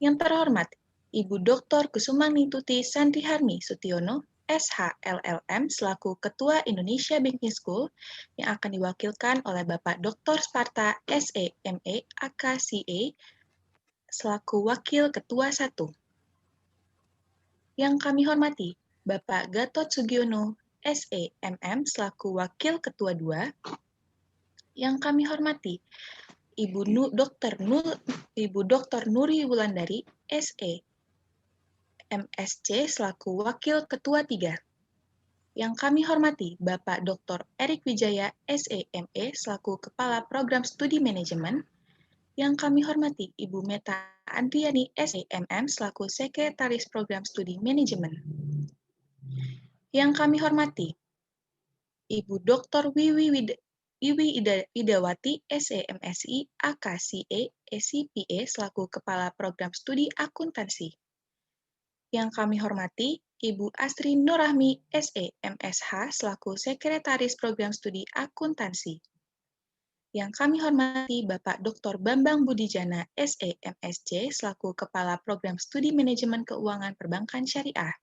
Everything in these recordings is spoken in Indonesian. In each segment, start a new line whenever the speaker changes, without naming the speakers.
Yang terhormat, Ibu Dr. Kusumaningtuti Sandriharmi Sutiono, SH LLM selaku Ketua Indonesia Banking School yang akan diwakilkan oleh Bapak Dr. Sparta SEME AKCA selaku Wakil Ketua 1. Yang kami hormati, Bapak Gatot Sugiono SEMM selaku Wakil Ketua 2. Yang kami hormati, Ibu Dr. Nuri Wulandari SE MSc selaku Wakil Ketua 3. Yang kami hormati, Bapak Dr. Erik Wijaya, SEME, selaku Kepala Program Studi Manajemen. Yang kami hormati, Ibu Meta Andriani, SEMM, selaku Sekretaris Program Studi Manajemen. Yang kami hormati, Ibu Dr. Wiwi Idawati, SEMSI, AKCA, SCPA, selaku Kepala Program Studi Akuntansi. Yang kami hormati, Ibu Astri Nurrahmi, SEMSH, selaku Sekretaris Program Studi Akuntansi. Yang kami hormati, Bapak Dr. Bambang Budijana, SEMSC, selaku Kepala Program Studi Manajemen Keuangan Perbankan Syariah.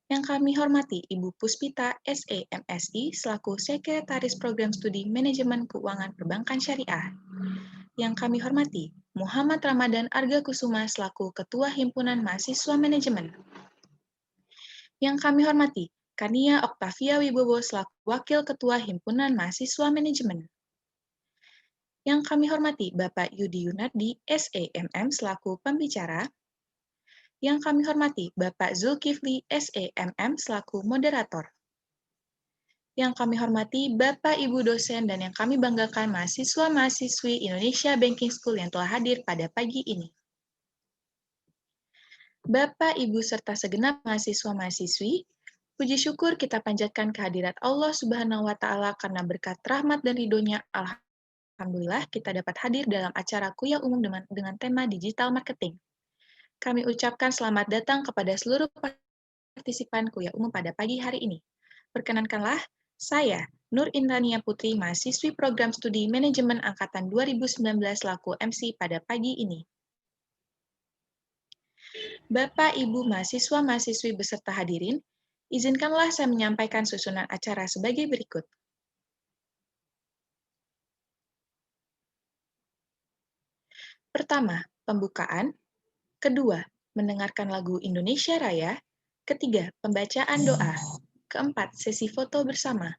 Yang kami hormati, Ibu Puspita, SEMSI, selaku Sekretaris Program Studi Manajemen Keuangan Perbankan Syariah. Yang kami hormati, Muhammad Ramadan Arga Kusuma, selaku Ketua Himpunan Mahasiswa Manajemen. Yang kami hormati, Kania Oktavia Wibowo selaku Wakil Ketua Himpunan Mahasiswa Manajemen. Yang kami hormati, Bapak Yudi Yunardi, SEMM selaku pembicara. Yang kami hormati, Bapak Zulkifli, SEMM selaku moderator. Yang kami hormati, Bapak Ibu dosen dan yang kami banggakan mahasiswa-mahasiswi Indonesia Banking School yang telah hadir pada pagi ini. Bapak, Ibu, serta segenap mahasiswa-mahasiswi, puji syukur kita panjatkan kehadirat Allah Subhanahu wa Ta'ala karena berkat rahmat dan ridhonya, alhamdulillah kita dapat hadir dalam acara kuliah umum dengan tema digital marketing. Kami ucapkan selamat datang kepada seluruh partisipan kuliah umum pada pagi hari ini. Perkenankanlah, saya, Nur Indrania Putri, mahasiswi program studi manajemen angkatan 2019 selaku MC pada pagi ini. Bapak, Ibu, mahasiswa-mahasiswi beserta hadirin, izinkanlah saya menyampaikan susunan acara sebagai berikut. Pertama, pembukaan. Kedua, mendengarkan lagu Indonesia Raya. Ketiga, pembacaan doa. Keempat, sesi foto bersama.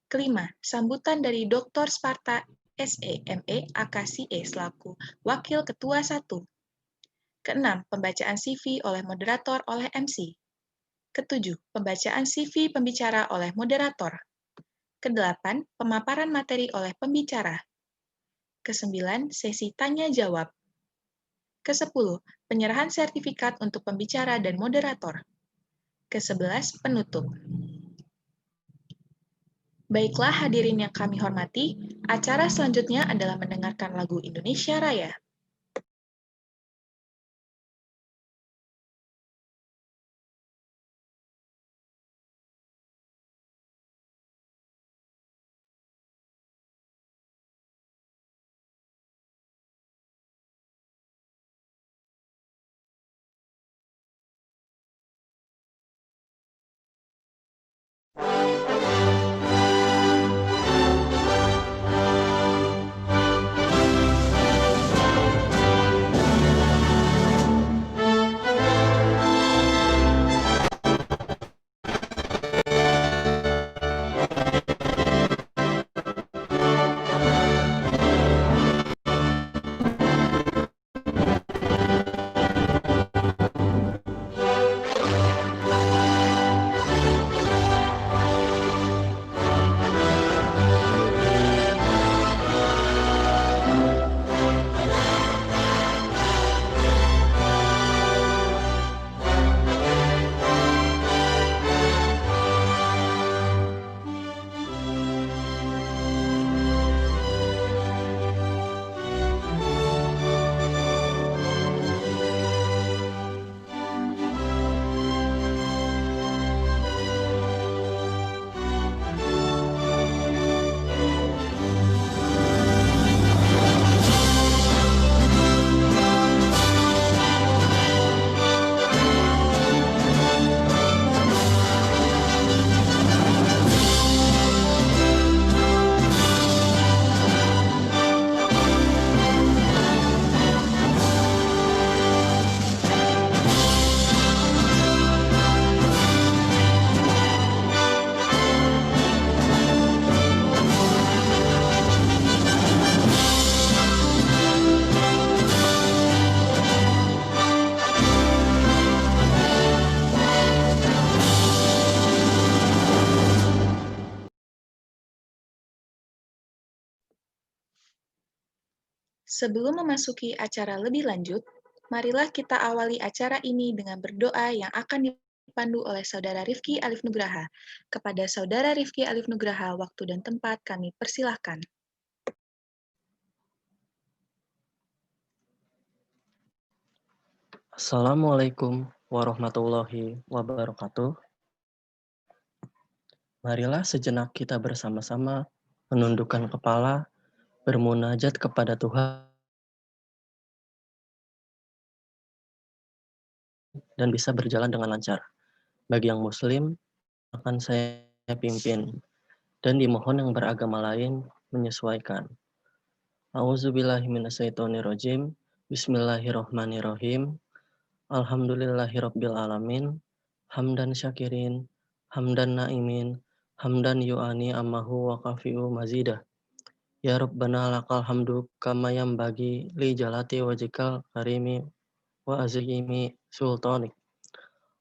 Kelima, sambutan dari Dr. Sparta SEME AKCA selaku Wakil Ketua 1. Keenam, pembacaan CV oleh moderator oleh MC. Ketujuh, pembacaan CV pembicara oleh moderator. Kedelapan, pemaparan materi oleh pembicara. Kesembilan, sesi tanya-jawab. Kesepuluh, penyerahan sertifikat untuk pembicara dan moderator. Kesebelas, penutup. Baiklah hadirin yang kami hormati, acara selanjutnya adalah mendengarkan lagu Indonesia Raya. Sebelum memasuki acara lebih lanjut, marilah kita awali acara ini dengan berdoa yang akan dipandu oleh Saudara Rifki Alif Nugraha. Kepada Saudara Rifki Alif Nugraha, waktu dan tempat kami persilahkan.
Assalamualaikum warahmatullahi wabarakatuh. Marilah sejenak kita bersama-sama menundukkan kepala, bermunajat kepada Tuhan, dan bisa berjalan dengan lancar. Bagi yang muslim, akan saya pimpin, dan dimohon yang beragama lain menyesuaikan. A'udzubillahiminasyaitonirrojim. Bismillahirrohmanirrohim. Alhamdulillahirabbil alamin. Hamdan syakirin, hamdan naimin, hamdan yu'ani ammahu wa kafi'u mazidah. Ya Rabbana lakal hamdu kama yambagi li jalati wajikal karimi wa azimi sultanik.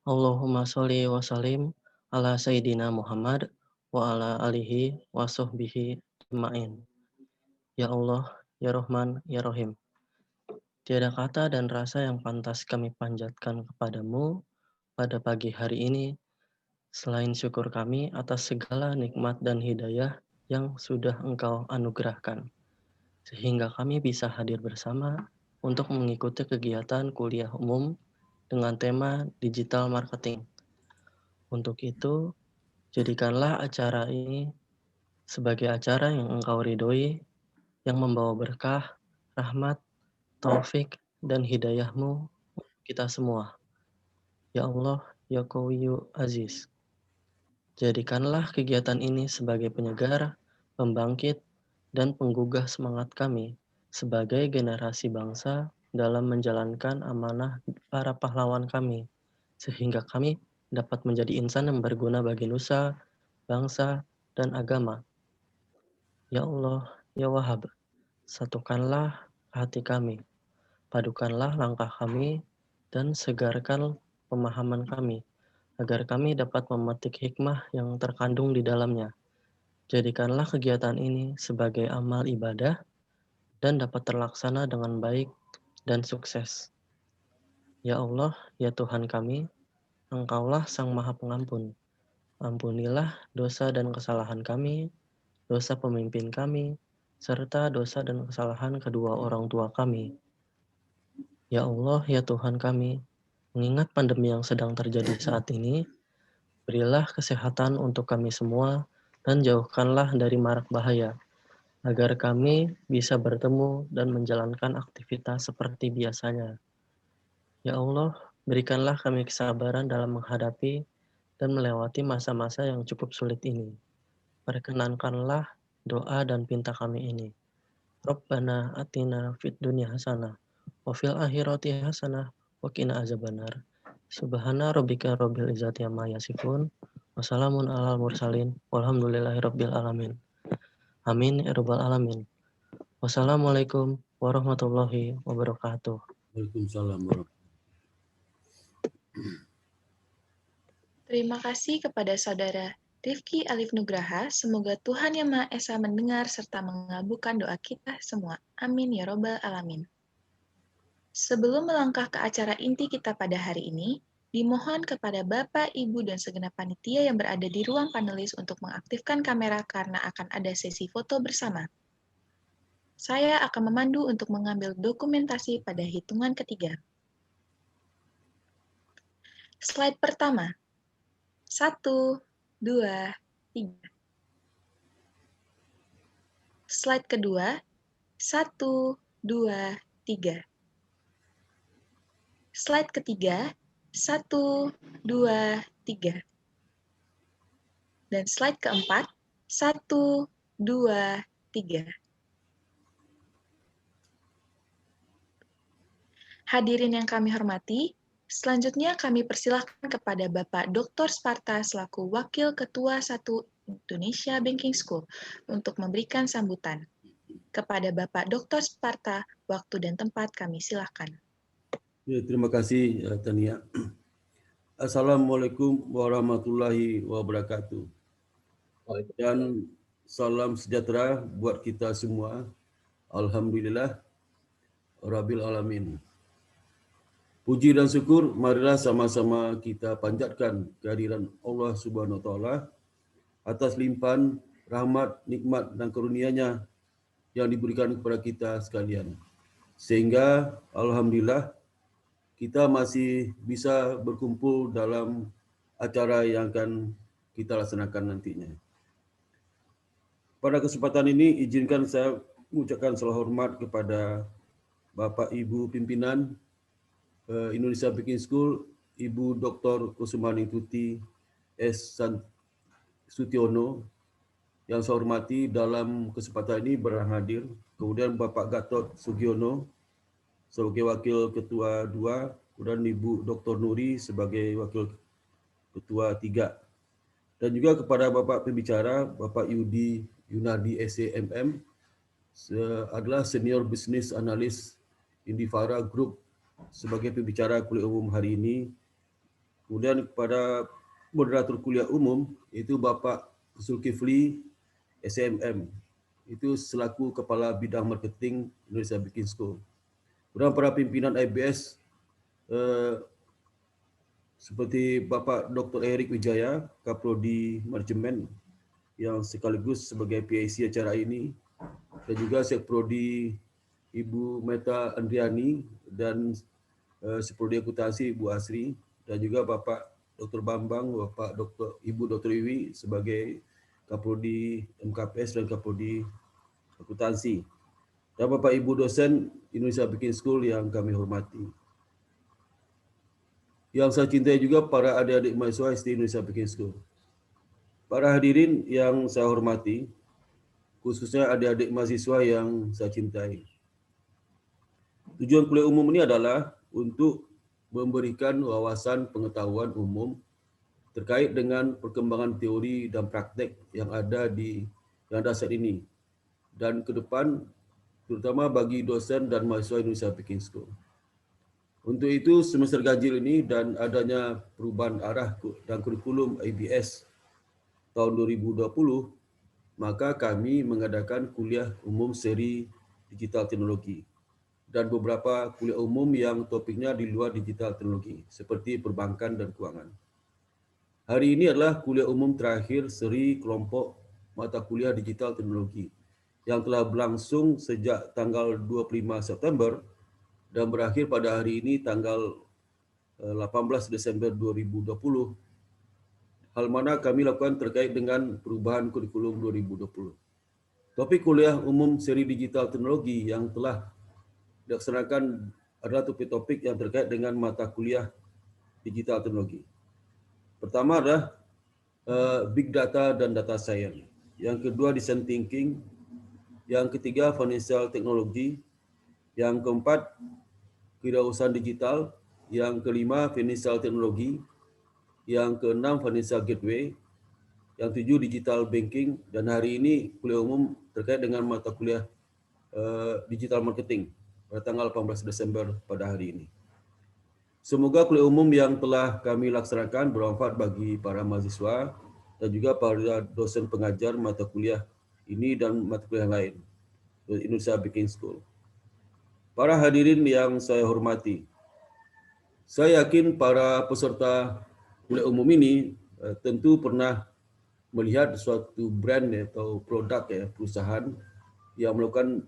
Allahumma sholli wa salim ala Sayyidina Muhammad wa ala alihi wa sahbihi ajma'in. Ya Allah, Ya Rahman, Ya Rahim. Tiada kata dan rasa yang pantas kami panjatkan kepadamu pada pagi hari ini, selain syukur kami atas segala nikmat dan hidayah yang sudah Engkau anugerahkan, sehingga kami bisa hadir bersama untuk mengikuti kegiatan kuliah umum dengan tema Digital Marketing. Untuk itu, jadikanlah acara ini sebagai acara yang Engkau ridhoi, yang membawa berkah, rahmat, taufik, dan hidayah-Mu kita semua. Ya Allah, Ya Qawiyyu Aziz. Jadikanlah kegiatan ini sebagai penyegar, pembangkit, dan penggugah semangat kami sebagai generasi bangsa dalam menjalankan amanah para pahlawan kami, sehingga kami dapat menjadi insan yang berguna bagi nusa, bangsa, dan agama. Ya Allah, Ya Wahhab, satukanlah hati kami, padukanlah langkah kami, dan segarkan pemahaman kami, agar kami dapat memetik hikmah yang terkandung di dalamnya. Jadikanlah kegiatan ini sebagai amal ibadah dan dapat terlaksana dengan baik dan sukses. Ya Allah, ya Tuhan kami, Engkaulah Sang Maha Pengampun. Ampunilah dosa dan kesalahan kami, dosa pemimpin kami, serta dosa dan kesalahan kedua orang tua kami. Ya Allah, ya Tuhan kami, mengingat pandemi yang sedang terjadi saat ini, berilah kesehatan untuk kami semua dan jauhkanlah dari marak bahaya, agar kami bisa bertemu dan menjalankan aktivitas seperti biasanya. Ya Allah, berikanlah kami kesabaran dalam menghadapi dan melewati masa-masa yang cukup sulit ini. Perkenankanlah doa dan pinta kami ini. Rabbana atina fid dunya hasanah wa fil akhirati hasanah wa qina azabannar. Subhana rabbika rabbil izzati amma yasifun. Wassalamun alal mursalin walhamdulillahi rabbil alamin. Amin ya rabbal alamin. Wassalamualaikum warahmatullahi wabarakatuh.
Waalaikumsalam warahmatullahi.
Terima kasih kepada Saudara Rifki Alif Nugraha. Semoga Tuhan Yang Maha Esa mendengar serta mengabulkan doa kita semua. Amin ya robbal alamin. Sebelum melangkah ke acara inti kita pada hari ini, dimohon kepada Bapak, Ibu, dan segenap panitia yang berada di ruang panelis untuk mengaktifkan kamera karena akan ada sesi foto bersama. Saya akan memandu untuk mengambil dokumentasi pada hitungan ketiga. Slide pertama. 1, 2, 3. Slide kedua. 1, 2, 3. Slide ketiga. 1, 2, 3. Dan slide keempat. 1, 2, 3. Hadirin yang kami hormati, selanjutnya kami persilahkan kepada Bapak Dr. Sparta selaku Wakil Ketua 1 Indonesia Banking School untuk memberikan sambutan. Kepada Bapak Dr. Sparta, waktu dan tempat kami silakan.
Ya, terima kasih Tania. Assalamualaikum warahmatullahi wabarakatuh. Dan salam sejahtera buat kita semua. Alhamdulillah Rabbil Alamin. Puji dan syukur, marilah sama-sama kita panjatkan kehadiran Allah Subhanahu wa Ta'ala atas limpahan rahmat, nikmat, dan karunia-Nya yang diberikan kepada kita sekalian. Sehingga Alhamdulillah kita masih bisa berkumpul dalam acara yang akan kita laksanakan nantinya. Pada kesempatan ini izinkan saya mengucapkan salam hormat kepada Bapak Ibu pimpinan Indonesia Baking School, Ibu Dr. Kusumani Tuti S. Sutiono, yang saya hormati dalam kesempatan ini berhadir. Kemudian Bapak Gatot Sugiono sebagai Wakil Ketua 2, kemudian Ibu Dr. Nuri sebagai Wakil Ketua 3. Dan juga kepada Bapak Pembicara, Bapak Yudi Yunardi SCMM, adalah Senior Business Analyst Indivara Group sebagai pembicara kuliah umum hari ini. Kemudian kepada moderator kuliah umum, yaitu Bapak Zulkifli SMM, itu selaku Kepala Bidang Marketing Indonesia Baking School. Kemudian para pimpinan IBS seperti Bapak Dr. Erik Wijaya, Kaprodi Manajemen, yang sekaligus sebagai PIC acara ini, dan juga Sekprodi Ibu Meta Andriani dan Seprodi Akuntansi Ibu Asri, dan juga Bapak Dr. Bambang, Bapak Ibu Dr. Iwi sebagai Kaprodi MKPS dan Kaprodi Akuntansi, dan Bapak Ibu dosen Indonesia Baking School yang kami hormati. Yang saya cintai juga para adik-adik mahasiswa SD Indonesia Baking School. Para hadirin yang saya hormati, khususnya adik-adik mahasiswa yang saya cintai. Tujuan kuliah umum ini adalah untuk memberikan wawasan pengetahuan umum terkait dengan perkembangan teori dan praktek yang ada saat ini dan ke depan, terutama bagi dosen dan mahasiswa Indonesia Baking School. Untuk itu, semester ganjil ini dan adanya perubahan arah dan kurikulum IBS tahun 2020, maka kami mengadakan kuliah umum seri digital teknologi dan beberapa kuliah umum yang topiknya di luar digital teknologi, seperti perbankan dan keuangan. Hari ini adalah kuliah umum terakhir seri kelompok mata kuliah digital teknologi yang telah berlangsung sejak tanggal 25 September dan berakhir pada hari ini tanggal 18 Desember 2020. Hal mana kami lakukan terkait dengan perubahan kurikulum 2020. Topik kuliah umum seri digital teknologi yang telah dilaksanakan adalah topik-topik yang terkait dengan mata kuliah digital teknologi. Pertama adalah Big Data dan Data Science. Yang kedua Design Thinking. Yang ketiga Financial Technology. Yang keempat Kewirausahaan Digital. Yang kelima Financial Technology. Yang keenam Financial Gateway. Yang tujuh Digital Banking. Dan hari ini kuliah umum terkait dengan mata kuliah Digital Marketing pada tanggal 18 Desember pada hari ini. Semoga kuliah umum yang telah kami laksanakan bermanfaat bagi para mahasiswa dan juga para dosen pengajar mata kuliah ini dan mata kuliah lain di Indonesia Baking School. Para hadirin yang saya hormati, saya yakin para peserta kuliah umum ini tentu pernah melihat suatu brand atau produk perusahaan yang melakukan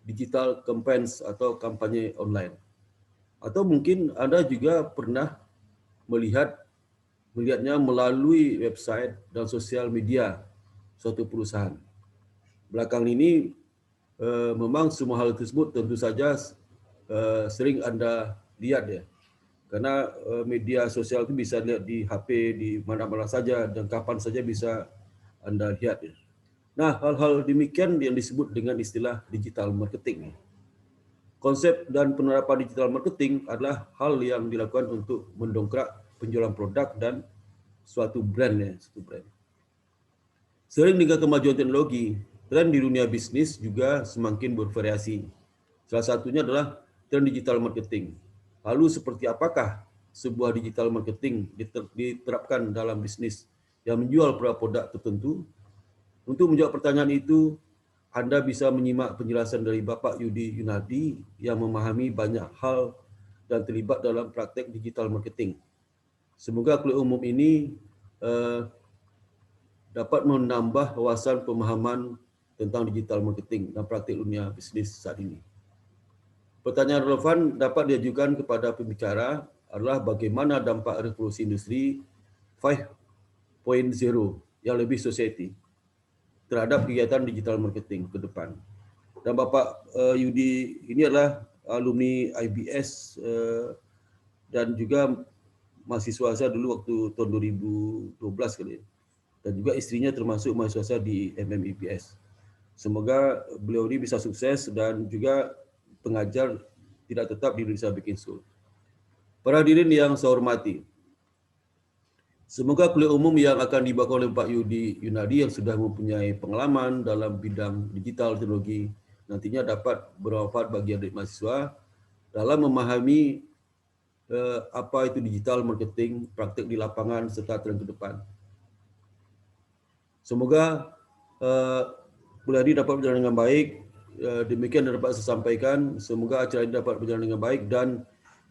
digital campaigns atau kampanye online. Atau mungkin Anda juga pernah melihatnya melalui website dan sosial media suatu perusahaan. Belakang ini memang semua hal tersebut tentu saja sering Anda lihat ya. Karena media sosial itu bisa lihat di HP di mana-mana saja dan kapan saja bisa Anda lihat ya. Nah, hal-hal demikian yang disebut dengan istilah digital marketing. Konsep dan penerapan digital marketing adalah hal yang dilakukan untuk mendongkrak penjualan produk dan suatu brand ya, Sering dengan kemajuan teknologi, tren di dunia bisnis juga semakin bervariasi. Salah satunya adalah tren digital marketing. Lalu seperti apakah sebuah digital marketing diterapkan dalam bisnis yang menjual produk tertentu? Untuk menjawab pertanyaan itu, Anda bisa menyimak penjelasan dari Bapak Yudi Yunardi yang memahami banyak hal dan terlibat dalam praktek digital marketing. Semoga kuliah umum ini dapat menambah wawasan pemahaman tentang digital marketing dan praktik dunia bisnis saat ini. Pertanyaan relevan dapat diajukan kepada pembicara adalah bagaimana dampak revolusi industri 5.0 yang lebih society terhadap kegiatan digital marketing ke depan. Dan Bapak Yudi ini adalah alumni IBS dan juga mahasiswa saya dulu waktu tahun 2012 kali. Dan juga istrinya termasuk mahasiswa di MMIPS. Semoga beliau ini bisa sukses dan juga pengajar tidak tetap di Indonesia Baking School. Para hadirin yang saya hormati, semoga kuliah umum yang akan dibawakan oleh Pak Yudi Yunardi yang sudah mempunyai pengalaman dalam bidang digital teknologi nantinya dapat bermanfaat bagi adik mahasiswa dalam memahami apa itu digital marketing, praktik di lapangan serta tren ke depan. Semoga kuliah ini dapat berjalan dengan baik. Demikian yang dapat saya sampaikan. Semoga acara ini dapat berjalan dengan baik dan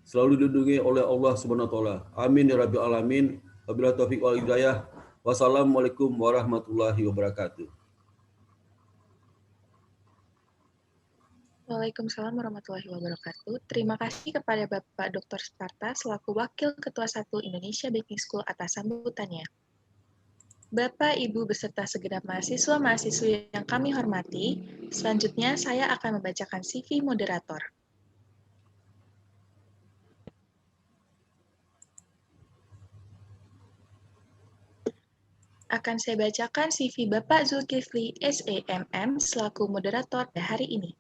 selalu dilindungi oleh Allah Subhanahu wa taala. Amin ya rabbil alamin. Wabillahi taufiq wal hidayah. Wassalamualaikum warahmatullahi wabarakatuh.
Waalaikumsalam warahmatullahi wabarakatuh. Terima kasih kepada Bapak Dr. Sparta selaku Wakil Ketua 1 Indonesia Baking School atas sambutannya. Bapak, Ibu, beserta segenap mahasiswa-mahasiswi yang kami hormati, selanjutnya saya akan membacakan CV moderator. Akan saya bacakan CV Bapak Zulkifli SEMM selaku moderator pada hari ini.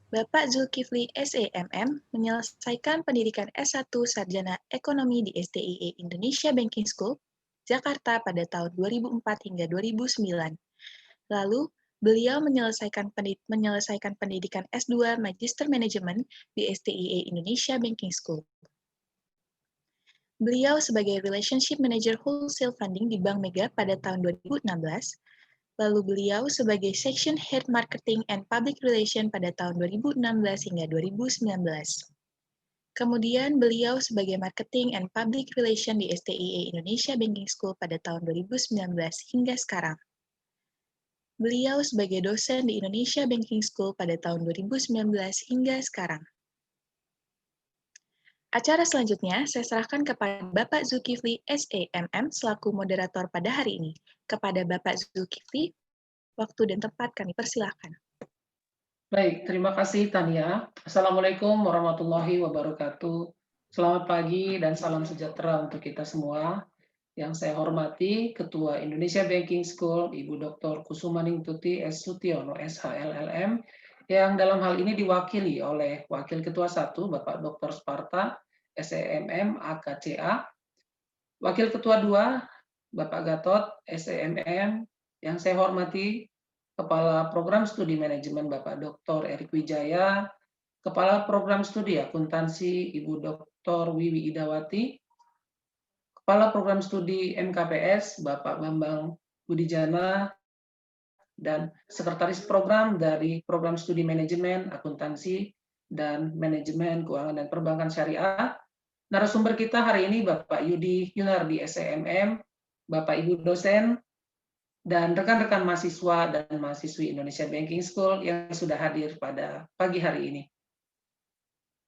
Bapak Zulkifli SEMM menyelesaikan pendidikan S1 Sarjana Ekonomi di STIE Indonesia Banking School, Jakarta pada tahun 2004 hingga 2009. Lalu, beliau menyelesaikan pendidikan S2 Magister Manajemen di STIE Indonesia Banking School. Beliau sebagai Relationship Manager Wholesale Funding di Bank Mega pada tahun 2016, lalu beliau sebagai Section Head Marketing and Public Relation pada tahun 2016 hingga 2019. Kemudian beliau sebagai Marketing and Public Relation di STIE Indonesia Banking School pada tahun 2019 hingga sekarang. Beliau sebagai dosen di Indonesia Banking School pada tahun 2019 hingga sekarang. Acara selanjutnya saya serahkan kepada Bapak Zulkifli SEMM selaku moderator pada hari ini. Kepada Bapak Zulkifli, waktu dan tempat kami persilahkan.
Baik, terima kasih Tania. Assalamualaikum warahmatullahi wabarakatuh. Selamat pagi dan salam sejahtera untuk kita semua. Yang saya hormati Ketua Indonesia Banking School, Ibu Dr. Kusumaning Tuti S. Sutiono, SHLLM, yang dalam hal ini diwakili oleh Wakil Ketua 1, Bapak Dr. Sparta, SEMM, AKCA, Wakil Ketua 2, Bapak Gatot, SEMM, yang saya hormati Kepala Program Studi Manajemen Bapak Dr. Erik Wijaya, Kepala Program Studi Akuntansi Ibu Dr. Wiwi Idawati, Kepala Program Studi MKPS Bapak Bambang Budijana, dan Sekretaris Program dari Program Studi Manajemen, Akuntansi, dan Manajemen Keuangan dan Perbankan Syariah. Narasumber kita hari ini Bapak Yudi Yunardi SEMM, Bapak Ibu dosen, dan rekan-rekan mahasiswa dan mahasiswi Indonesia Banking School yang sudah hadir pada pagi hari ini.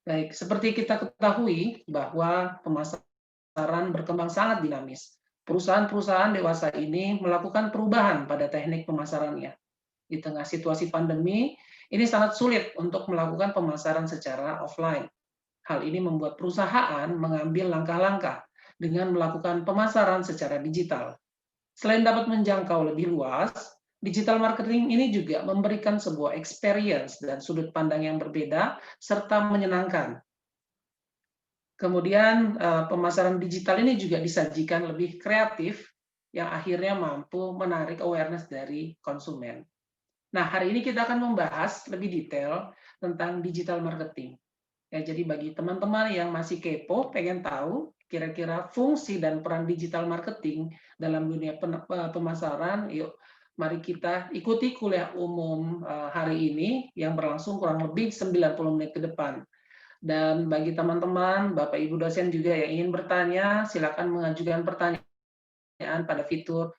Baik, seperti kita ketahui bahwa pemasaran berkembang sangat dinamis. Perusahaan-perusahaan dewasa ini melakukan perubahan pada teknik pemasarannya. Di tengah situasi pandemi, ini sangat sulit untuk melakukan pemasaran secara offline. Hal ini membuat perusahaan mengambil langkah-langkah dengan melakukan pemasaran secara digital. Selain dapat menjangkau lebih luas, digital marketing ini juga memberikan sebuah experience dan sudut pandang yang berbeda serta menyenangkan. Kemudian pemasaran digital ini juga disajikan lebih kreatif yang akhirnya mampu menarik awareness dari konsumen. Nah, hari ini kita akan membahas lebih detail tentang digital marketing. Ya, jadi bagi teman-teman yang masih kepo, pengen tahu kira-kira fungsi dan peran digital marketing dalam dunia pemasaran, yuk mari kita ikuti kuliah umum hari ini yang berlangsung kurang lebih 90 menit ke depan. Dan bagi teman-teman, Bapak Ibu dosen juga yang ingin bertanya, silakan mengajukan pertanyaan pada fitur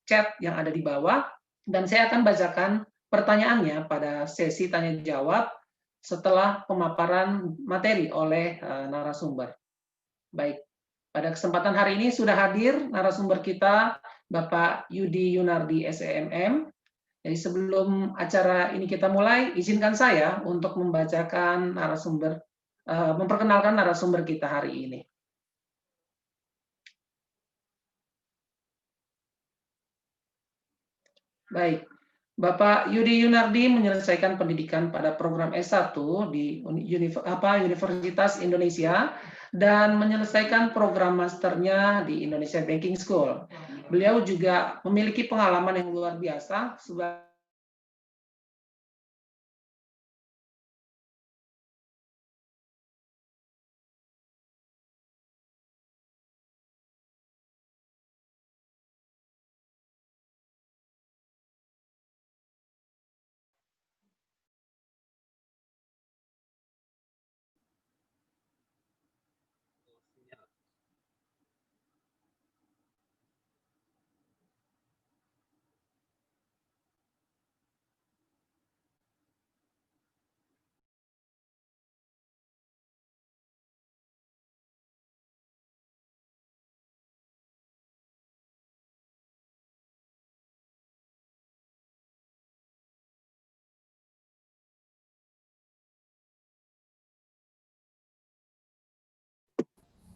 chat yang ada di bawah, dan saya akan bacakan pertanyaannya pada sesi tanya jawab setelah pemaparan materi oleh narasumber. Baik, pada kesempatan hari ini sudah hadir narasumber kita, Bapak Yudi Yunardi, SEMM. Jadi sebelum acara ini kita mulai, izinkan saya untuk membacakan narasumber, memperkenalkan narasumber kita hari ini. Baik, Bapak Yudi Yunardi menyelesaikan pendidikan pada program S1 di Universitas Indonesia dan menyelesaikan program masternya di Indonesia Banking School. Beliau juga memiliki pengalaman yang luar biasa sebagai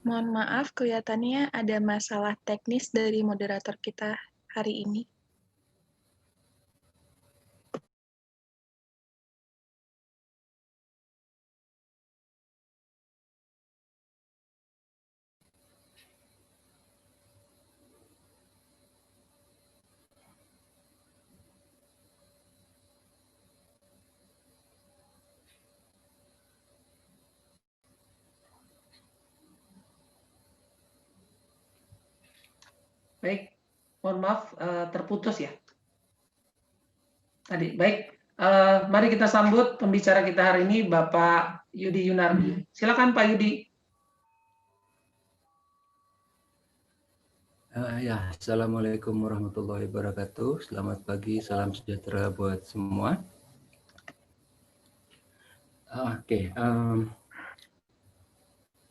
Mohon maaf, kelihatannya ada masalah teknis dari moderator kita hari ini.
baik, mohon maaf terputus ya. Tadi baik, mari kita sambut pembicara kita hari ini, Bapak Yudi Yunardi. Silakan Pak Yudi.
Ya, Assalamualaikum warahmatullahi wabarakatuh. Selamat pagi, salam sejahtera buat semua.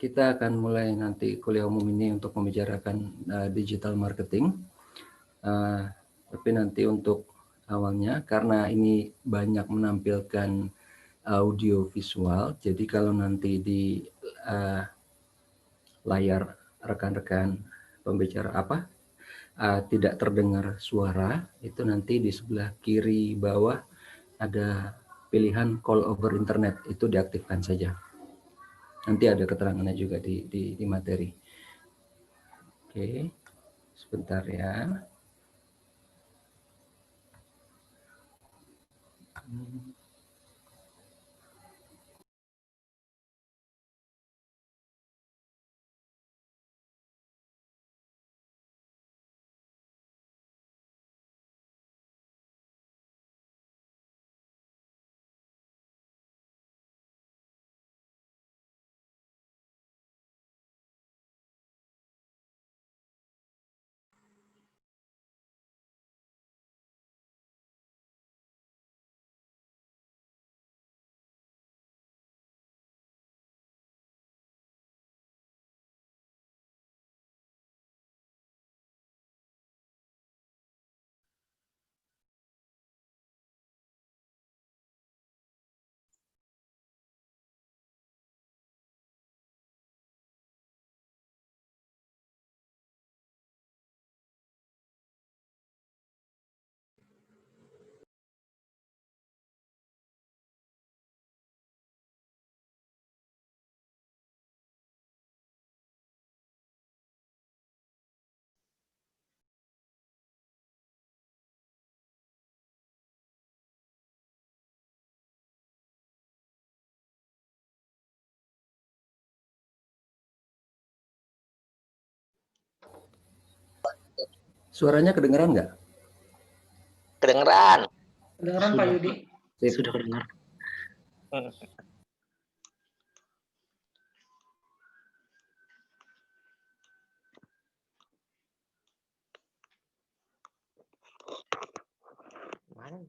Kita akan mulai nanti kuliah umum ini untuk membicarakan digital marketing. Tapi nanti untuk awalnya, karena ini banyak menampilkan audio visual, jadi kalau nanti di layar rekan-rekan pembicara tidak terdengar suara, itu nanti di sebelah kiri bawah ada pilihan call over internet, itu diaktifkan saja. Nanti ada keterangannya juga di materi. Oke, sebentar ya. Suaranya kedengeran nggak?
Kedengeran.
Kedengeran Pak Yudi?
Sudah kedengar.
Mana?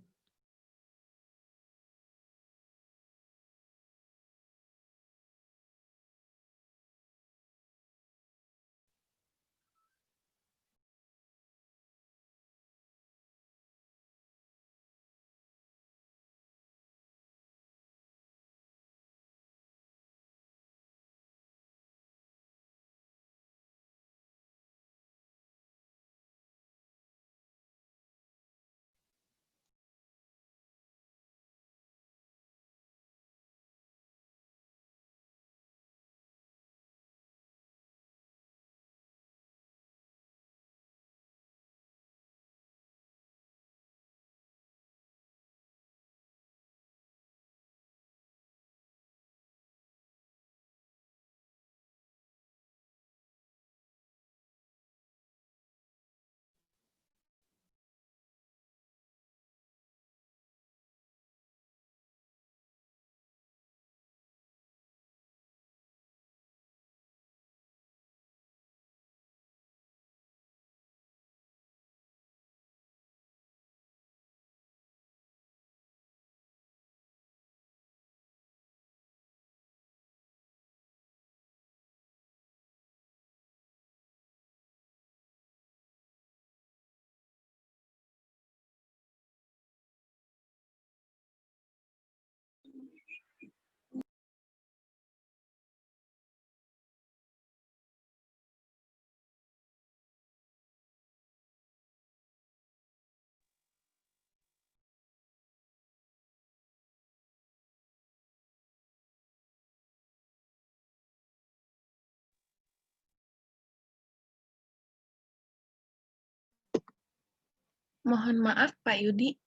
Mohon maaf Pak Yudi,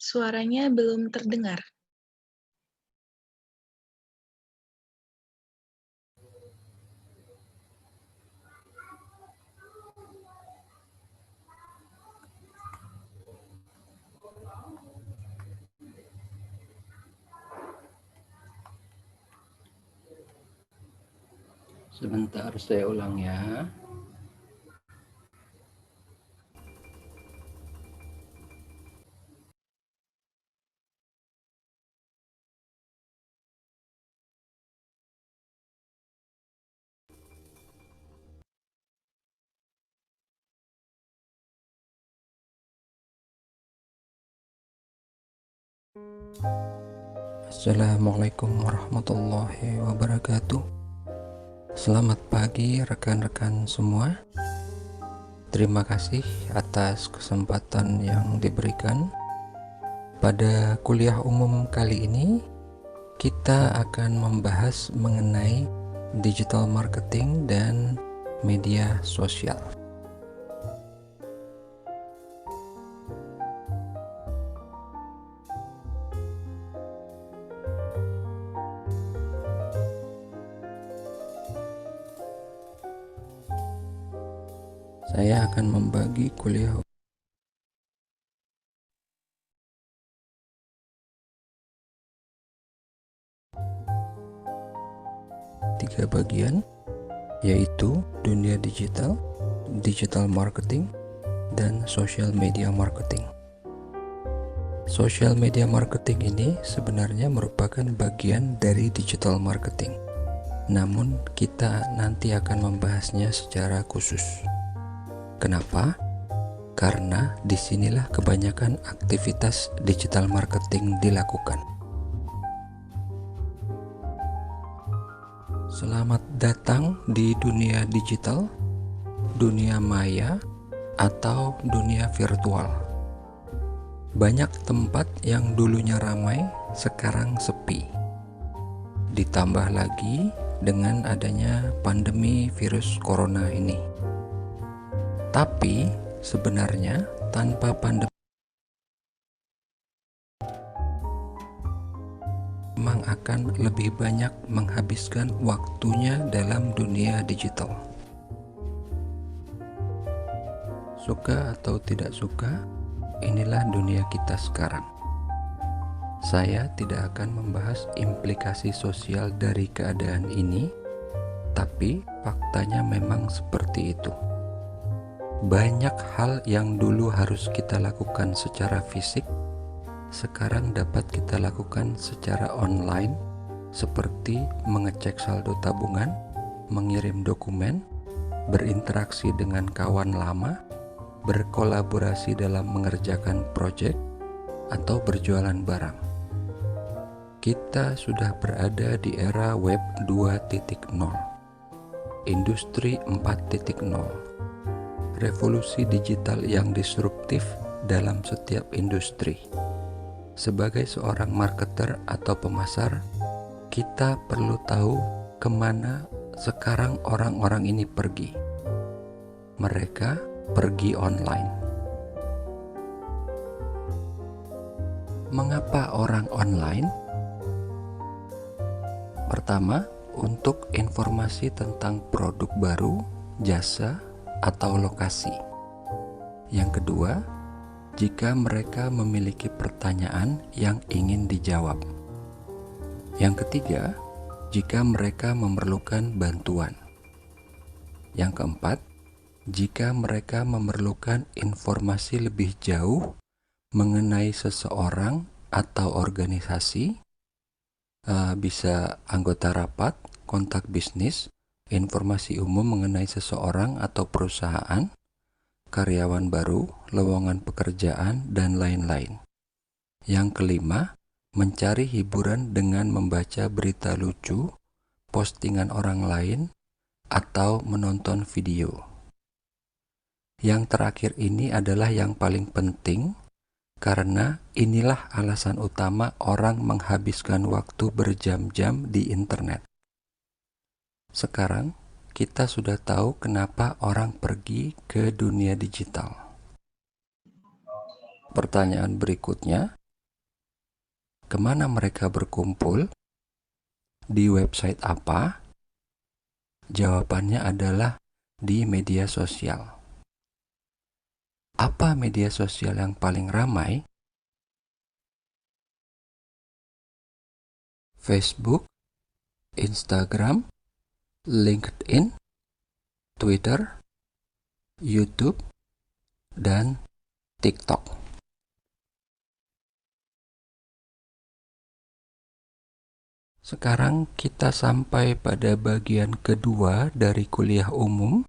suaranya belum terdengar.
Sebentar, saya ulang ya. Assalamualaikum warahmatullahi wabarakatuh. Selamat pagi rekan-rekan semua. Terima kasih atas kesempatan yang diberikan. Pada kuliah umum kali ini, kita akan membahas mengenai digital marketing dan media sosial. Saya akan membagi kuliah tiga bagian, yaitu dunia digital, digital marketing, dan social media marketing. Social media marketing ini sebenarnya merupakan bagian dari digital marketing. Namun kita nanti akan membahasnya secara khusus. Kenapa? Karena disinilah kebanyakan aktivitas digital marketing dilakukan. Selamat datang di dunia digital, dunia maya, atau dunia virtual. Banyak tempat yang dulunya ramai, sekarang sepi. Ditambah lagi dengan adanya pandemi virus corona ini. Tapi sebenarnya tanpa pandemi memang akan lebih banyak menghabiskan waktunya dalam dunia digital. Suka atau tidak suka, inilah dunia kita sekarang. Saya tidak akan membahas implikasi sosial dari keadaan ini, tapi faktanya memang seperti itu. Banyak hal yang dulu harus kita lakukan secara fisik, sekarang dapat kita lakukan secara online, seperti mengecek saldo tabungan, mengirim dokumen, berinteraksi dengan kawan lama, berkolaborasi dalam mengerjakan proyek, atau berjualan barang. Kita sudah berada di era Web 2.0, Industri 4.0, revolusi digital yang disruptif dalam setiap industri. Sebagai seorang marketer atau pemasar, kita perlu tahu kemana sekarang orang-orang ini pergi. Mereka pergi online. Mengapa orang online? Pertama, untuk informasi tentang produk baru, jasa, atau lokasi. Yang kedua, jika mereka memiliki pertanyaan yang ingin dijawab. Yang ketiga, jika mereka memerlukan bantuan. Yang keempat, jika mereka memerlukan informasi lebih jauh mengenai seseorang atau organisasi, bisa anggota rapat, kontak bisnis, informasi umum mengenai seseorang atau perusahaan, karyawan baru, lowongan pekerjaan, dan lain-lain. Yang kelima, mencari hiburan dengan membaca berita lucu, postingan orang lain, atau menonton video. Yang terakhir ini adalah yang paling penting, karena inilah alasan utama orang menghabiskan waktu berjam-jam di internet. Sekarang, kita sudah tahu kenapa orang pergi ke dunia digital. Pertanyaan berikutnya, kemana mereka berkumpul? Di website apa? Jawabannya adalah di media sosial. Apa media sosial yang paling ramai? Facebook, Instagram, LinkedIn, Twitter, YouTube, dan TikTok. Sekarang kita sampai pada bagian kedua dari kuliah umum,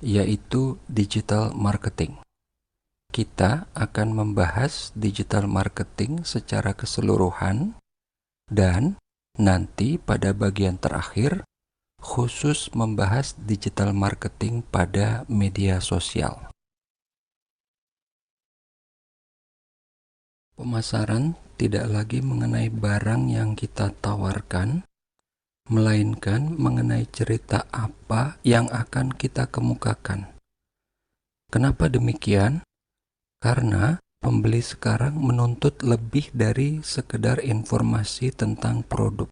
yaitu digital marketing. Kita akan membahas digital marketing secara keseluruhan dan nanti pada bagian terakhir khusus membahas digital marketing pada media sosial. Pemasaran tidak lagi mengenai barang yang kita tawarkan, melainkan mengenai cerita apa yang akan kita kemukakan. Kenapa demikian? Karena pembeli sekarang menuntut lebih dari sekedar informasi tentang produk.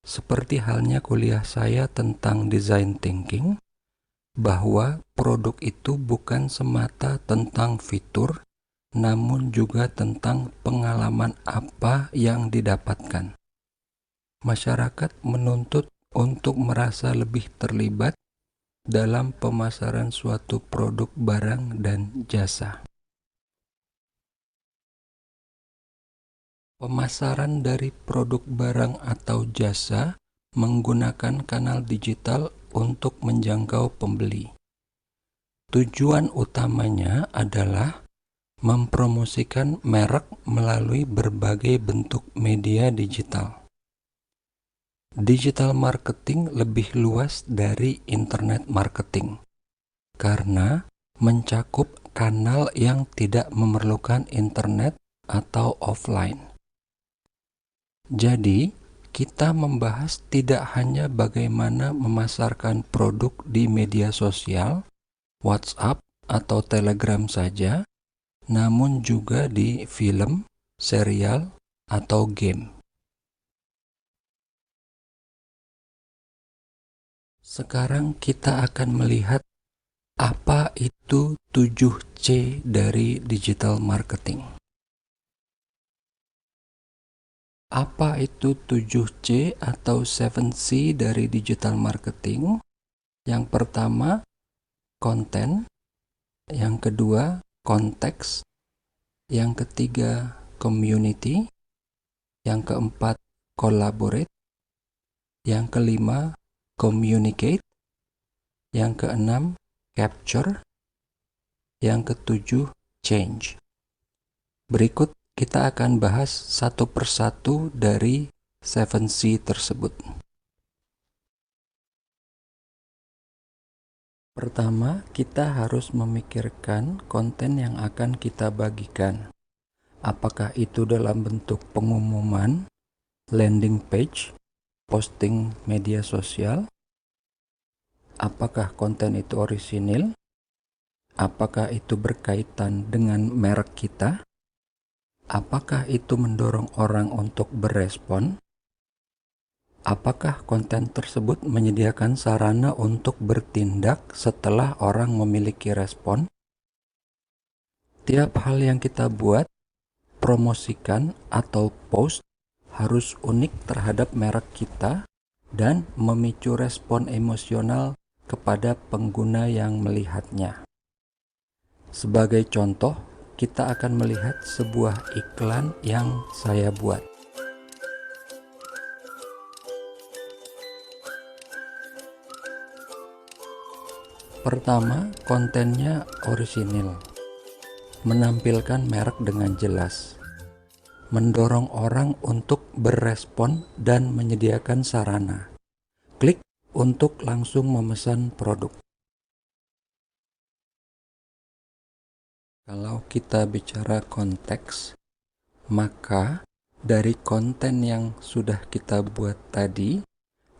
Seperti halnya kuliah saya tentang design thinking, bahwa produk itu bukan semata tentang fitur, namun juga tentang pengalaman apa yang didapatkan. Masyarakat menuntut untuk merasa lebih terlibat dalam pemasaran suatu produk barang dan jasa. Pemasaran dari produk barang atau jasa menggunakan kanal digital untuk menjangkau pembeli. Tujuan utamanya adalah mempromosikan merek melalui berbagai bentuk media digital. Digital marketing lebih luas dari internet marketing karena mencakup kanal yang tidak memerlukan internet atau offline. Jadi, kita membahas tidak hanya bagaimana memasarkan produk di media sosial, WhatsApp, atau Telegram saja, namun juga di film, serial, atau game. Sekarang kita akan melihat Apa itu 7C dari digital marketing? Apa itu 7C atau 7C dari digital marketing? Yang pertama, konten. Yang kedua, konteks. Yang ketiga, community. Yang keempat, collaborate. Yang kelima, communicate. Yang keenam, capture. Yang ketujuh, change. Berikut kita akan bahas satu persatu dari 7C tersebut. Pertama, kita harus memikirkan konten yang akan kita bagikan. Apakah itu dalam bentuk pengumuman, landing page, posting media sosial? Apakah konten itu orisinil? Apakah itu berkaitan dengan merek kita? Apakah itu mendorong orang untuk berespon? Apakah konten tersebut menyediakan sarana untuk bertindak setelah orang memiliki respon? Tiap hal yang kita buat, promosikan, atau post harus unik terhadap merek kita dan memicu respon emosional kepada pengguna yang melihatnya. Sebagai contoh, kita akan melihat sebuah iklan yang saya buat. Pertama, kontennya orisinil, menampilkan merek dengan jelas, mendorong orang untuk berespon dan menyediakan sarana. Klik untuk langsung memesan produk. Kalau kita bicara konteks, maka dari konten yang sudah kita buat tadi,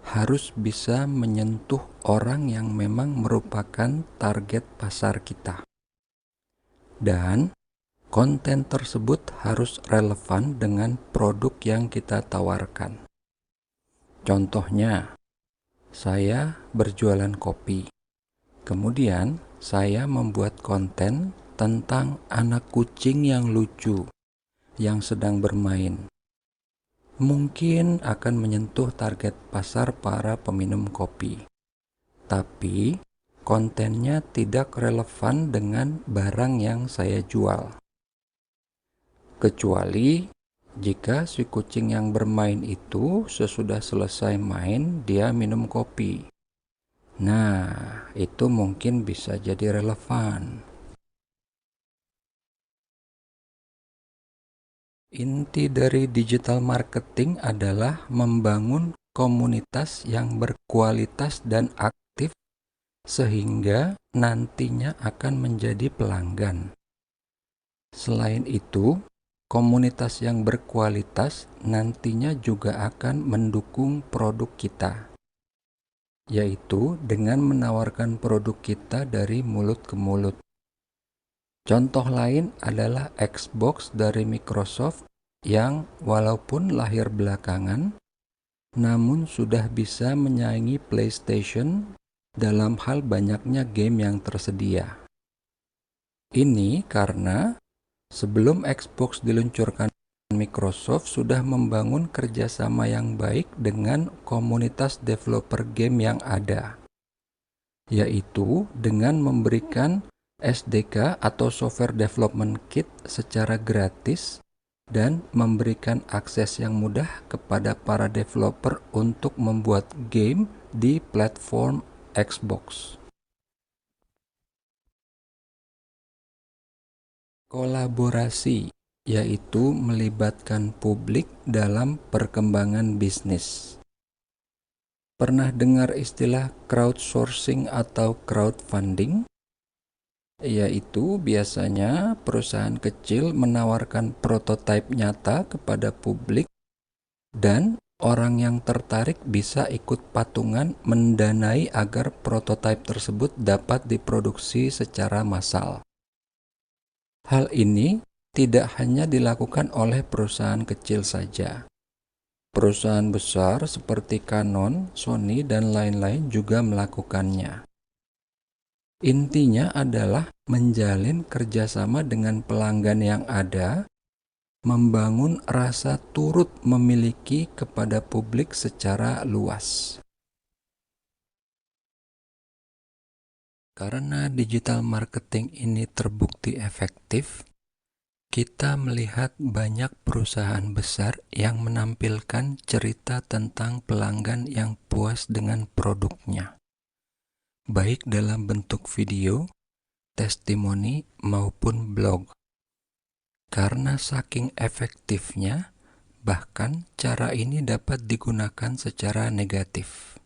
harus bisa menyentuh orang yang memang merupakan target pasar kita. Dan konten tersebut harus relevan dengan produk yang kita tawarkan. Contohnya, saya berjualan kopi. Kemudian, saya membuat konten tentang anak kucing yang lucu, yang sedang bermain. Mungkin akan menyentuh target pasar para peminum kopi. Tapi kontennya tidak relevan dengan barang yang saya jual. Kecuali jika si kucing yang bermain itu sesudah selesai main dia minum kopi. Nah, itu mungkin bisa jadi relevan. Inti dari digital marketing adalah membangun komunitas yang berkualitas dan aktif sehingga nantinya akan menjadi pelanggan. Selain itu, komunitas yang berkualitas nantinya juga akan mendukung produk kita, yaitu dengan menawarkan produk kita dari mulut ke mulut. Contoh lain adalah Xbox dari Microsoft yang walaupun lahir belakangan, namun sudah bisa menyaingi PlayStation dalam hal banyaknya game yang tersedia. Ini karena sebelum Xbox diluncurkan, Microsoft sudah membangun kerjasama yang baik dengan komunitas developer game yang ada, yaitu dengan memberikan SDK atau Software Development Kit secara gratis dan memberikan akses yang mudah kepada para developer untuk membuat game di platform Xbox. Kolaborasi, yaitu melibatkan publik dalam perkembangan bisnis. Pernah dengar istilah crowdsourcing atau crowdfunding? Yaitu biasanya perusahaan kecil menawarkan prototipe nyata kepada publik dan orang yang tertarik bisa ikut patungan mendanai agar prototipe tersebut dapat diproduksi secara massal. Hal ini tidak hanya dilakukan oleh perusahaan kecil saja. Perusahaan besar seperti Canon, Sony, dan lain-lain juga melakukannya. Intinya adalah menjalin kerjasama dengan pelanggan yang ada, membangun rasa turut memiliki kepada publik secara luas. Karena digital marketing ini terbukti efektif, kita melihat banyak perusahaan besar yang menampilkan cerita tentang pelanggan yang puas dengan produknya, baik dalam bentuk video, testimoni, maupun blog. Karena saking efektifnya, bahkan cara ini dapat digunakan secara negatif.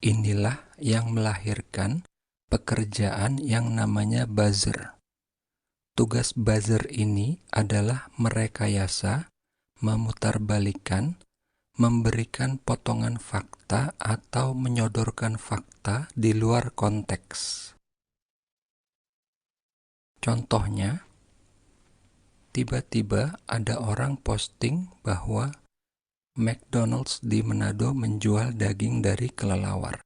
Inilah yang melahirkan pekerjaan yang namanya buzzer. Tugas buzzer ini adalah merekayasa, memutarbalikkan, memberikan potongan fakta atau menyodorkan fakta di luar konteks. Contohnya, tiba-tiba ada orang posting bahwa McDonald's di Manado menjual daging dari kelelawar.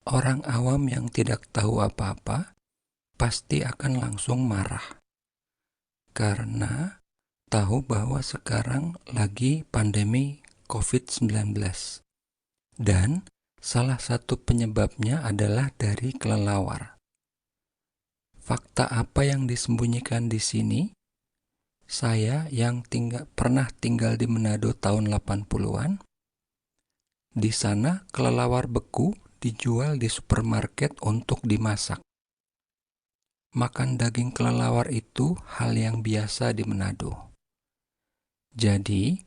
Orang awam yang tidak tahu apa-apa pasti akan langsung marah karena tahu bahwa sekarang lagi pandemi COVID-19 dan salah satu penyebabnya adalah dari kelelawar. Fakta apa yang disembunyikan di sini? Saya yang pernah tinggal di Manado tahun 80-an, di sana kelelawar beku dijual di supermarket untuk dimasak. Makan daging kelelawar itu hal yang biasa di Manado. Jadi,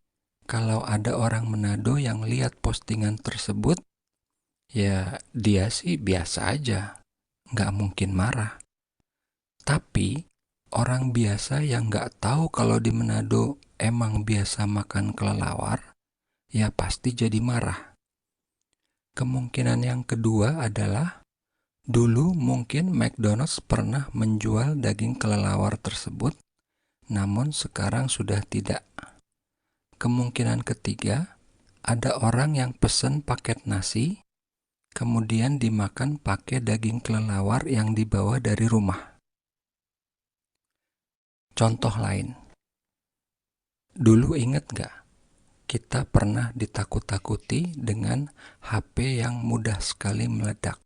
kalau ada orang Manado yang lihat postingan tersebut, ya dia sih biasa aja, nggak mungkin marah. Tapi, orang biasa yang nggak tahu kalau di Manado emang biasa makan kelelawar, ya pasti jadi marah. Kemungkinan yang kedua adalah dulu mungkin McDonald's pernah menjual daging kelelawar tersebut, namun sekarang sudah tidak. Kemungkinan ketiga, ada orang yang pesen paket nasi, kemudian dimakan pakai daging kelelawar yang dibawa dari rumah. Contoh lain, dulu ingat nggak? Kita pernah ditakut-takuti dengan HP yang mudah sekali meledak.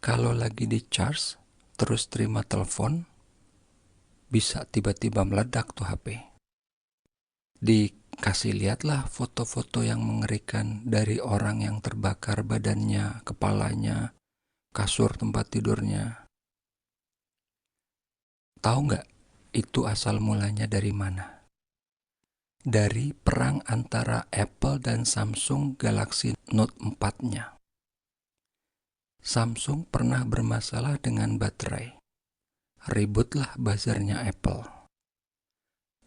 Kalau lagi di charge, terus terima telepon, bisa tiba-tiba meledak tuh HP. Dikasih lihatlah foto-foto yang mengerikan dari orang yang terbakar badannya, kepalanya, kasur tempat tidurnya. Tahu nggak itu asal mulanya dari mana? Dari perang antara Apple dan Samsung Galaxy Note 4-nya. Samsung pernah bermasalah dengan baterai. Ributlah buzzernya Apple.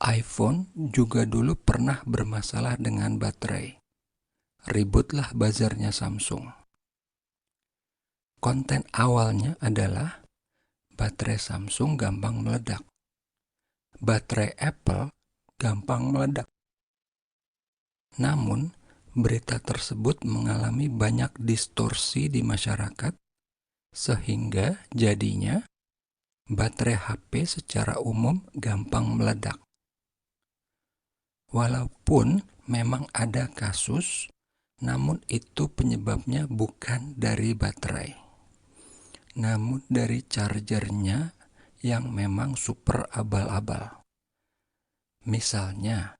iPhone juga dulu pernah bermasalah dengan baterai. Ributlah buzzernya Samsung. Konten awalnya adalah baterai Samsung gampang meledak. Baterai Apple gampang meledak. Namun, berita tersebut mengalami banyak distorsi di masyarakat, sehingga jadinya baterai HP secara umum gampang meledak. Walaupun memang ada kasus, namun itu penyebabnya bukan dari baterai, namun dari chargernya yang memang super abal-abal. Misalnya,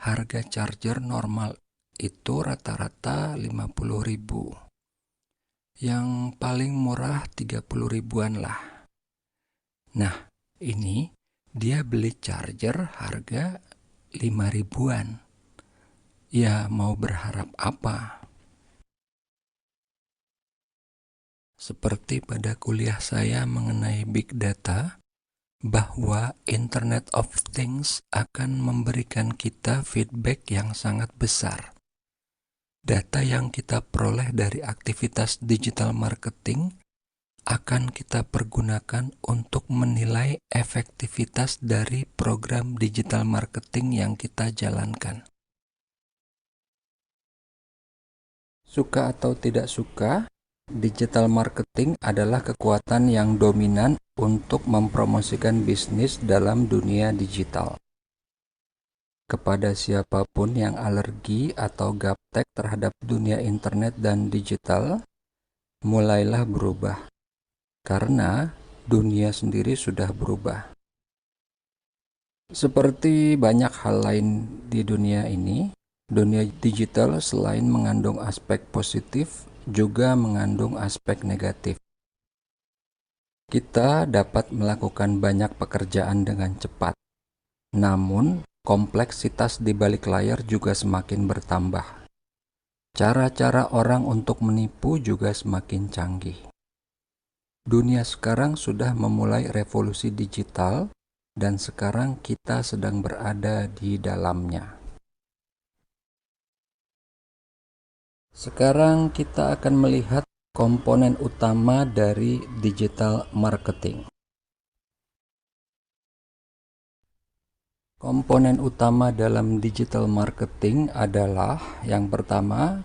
harga charger normal itu rata-rata 50.000. Yang paling murah 30 ribuan lah. Nah, ini dia beli charger harga 5 ribuan. Ya, mau berharap apa? Seperti pada kuliah saya mengenai big data, bahwa Internet of Things akan memberikan kita feedback yang sangat besar. Data yang kita peroleh dari aktivitas digital marketing akan kita pergunakan untuk menilai efektivitas dari program digital marketing yang kita jalankan. Suka atau tidak suka, Digital marketing adalah kekuatan yang dominan untuk mempromosikan bisnis dalam dunia digital. Kepada siapapun yang alergi atau gaptek terhadap dunia internet dan digital, mulailah berubah. Karena dunia sendiri sudah berubah. Seperti banyak hal lain di dunia ini, dunia digital selain mengandung aspek positif, juga mengandung aspek negatif. Kita dapat melakukan banyak pekerjaan dengan cepat, namun kompleksitas di balik layar juga semakin bertambah. Cara-cara orang untuk menipu juga semakin canggih. Dunia sekarang sudah memulai revolusi digital, dan sekarang kita sedang berada di dalamnya. Sekarang kita akan melihat komponen utama dari digital marketing. Komponen utama dalam digital marketing adalah yang pertama,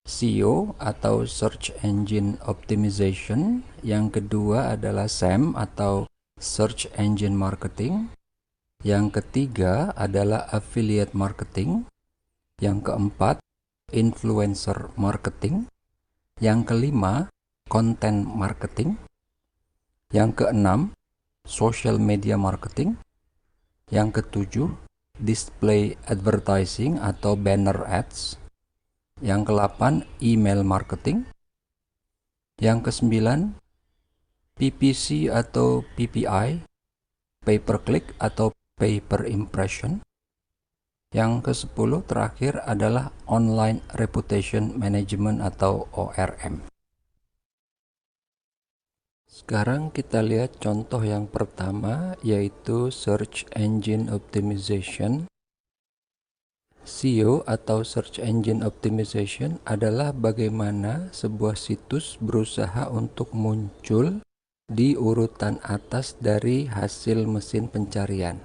SEO atau Search Engine Optimization. Yang kedua adalah SEM atau Search Engine Marketing. Yang ketiga adalah Affiliate Marketing. Yang keempat, Influencer Marketing. Yang kelima, Content Marketing. Yang keenam, Social Media Marketing. Yang ketujuh, Display Advertising atau Banner Ads. Yang ke-8, Email Marketing. Yang ke-9, PPC atau PPI, Pay Per Click atau Pay Per Impression. Yang ke-10 terakhir adalah Online Reputation Management atau ORM. Sekarang kita lihat contoh yang pertama, yaitu Search Engine Optimization. SEO atau Search Engine Optimization adalah bagaimana sebuah situs berusaha untuk muncul di urutan atas dari hasil mesin pencarian.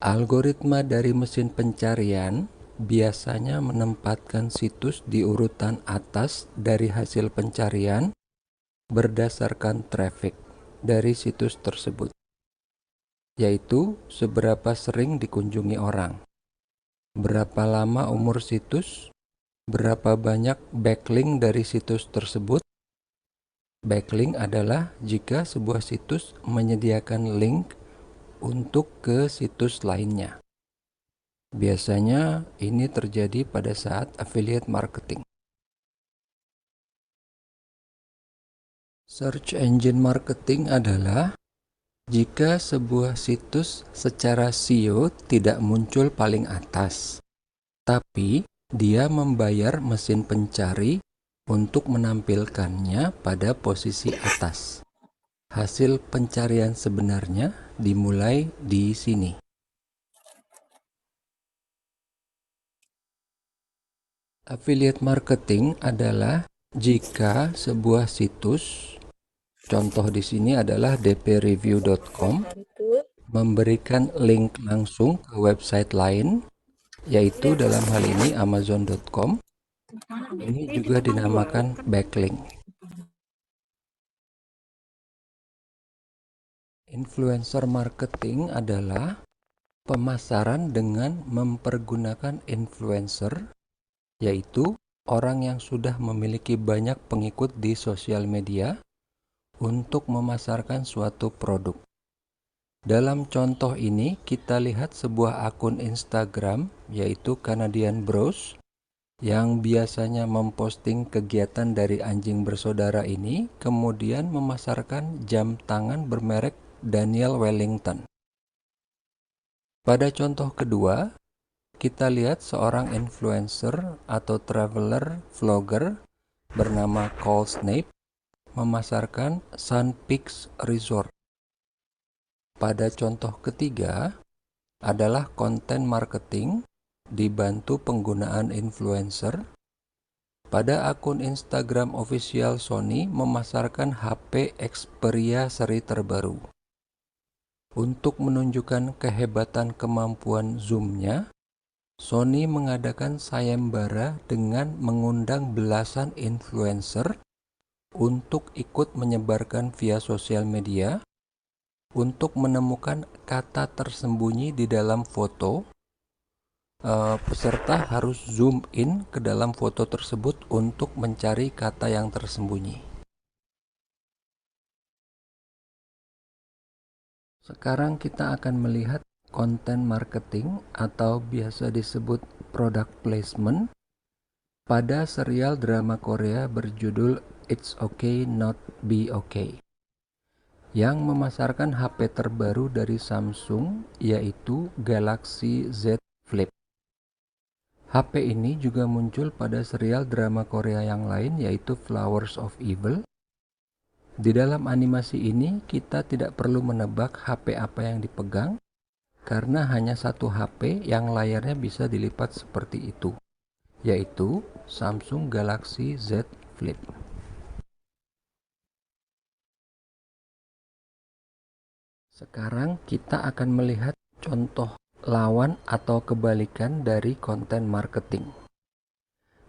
Algoritma dari mesin pencarian biasanya menempatkan situs di urutan atas dari hasil pencarian berdasarkan traffic dari situs tersebut, yaitu seberapa sering dikunjungi orang, berapa lama umur situs, berapa banyak backlink dari situs tersebut. Backlink adalah jika sebuah situs menyediakan link untuk ke situs lainnya. Biasanya ini terjadi pada saat affiliate marketing. Search engine marketing adalah jika sebuah situs secara SEO tidak muncul paling atas, tapi dia membayar mesin pencari untuk menampilkannya pada posisi atas. Hasil pencarian sebenarnya dimulai di sini. Affiliate marketing adalah jika sebuah situs, contoh di sini adalah dpreview.com, memberikan link langsung ke website lain, yaitu dalam hal ini amazon.com. Ini juga dinamakan backlink. Influencer marketing adalah pemasaran dengan mempergunakan influencer, yaitu orang yang sudah memiliki banyak pengikut di sosial media untuk memasarkan suatu produk. Dalam contoh ini, kita lihat sebuah akun Instagram, yaitu Canadian Bros, yang biasanya memposting kegiatan dari anjing bersaudara ini, kemudian memasarkan jam tangan bermerek Daniel Wellington. Pada contoh kedua, kita lihat seorang influencer atau traveler vlogger bernama Cole Snape memasarkan Sun Peaks Resort. Pada contoh ketiga adalah konten marketing dibantu penggunaan influencer. Pada akun Instagram official Sony memasarkan HP Xperia seri terbaru. Untuk menunjukkan kehebatan kemampuan zoom-nya, Sony mengadakan sayembara dengan mengundang belasan influencer untuk ikut menyebarkan via sosial media untuk menemukan kata tersembunyi di dalam foto. Peserta harus zoom in ke dalam foto tersebut untuk mencari kata yang tersembunyi. Sekarang kita akan melihat konten marketing atau biasa disebut product placement pada serial drama Korea berjudul It's Okay Not Be Okay yang memasarkan HP terbaru dari Samsung, yaitu Galaxy Z Flip. HP ini juga muncul pada serial drama Korea yang lain, yaitu Flowers of Evil. Di dalam animasi ini kita tidak perlu menebak HP apa yang dipegang, karena hanya satu HP yang layarnya bisa dilipat seperti itu, yaitu Samsung Galaxy Z Flip. Sekarang kita akan melihat contoh lawan atau kebalikan dari konten marketing.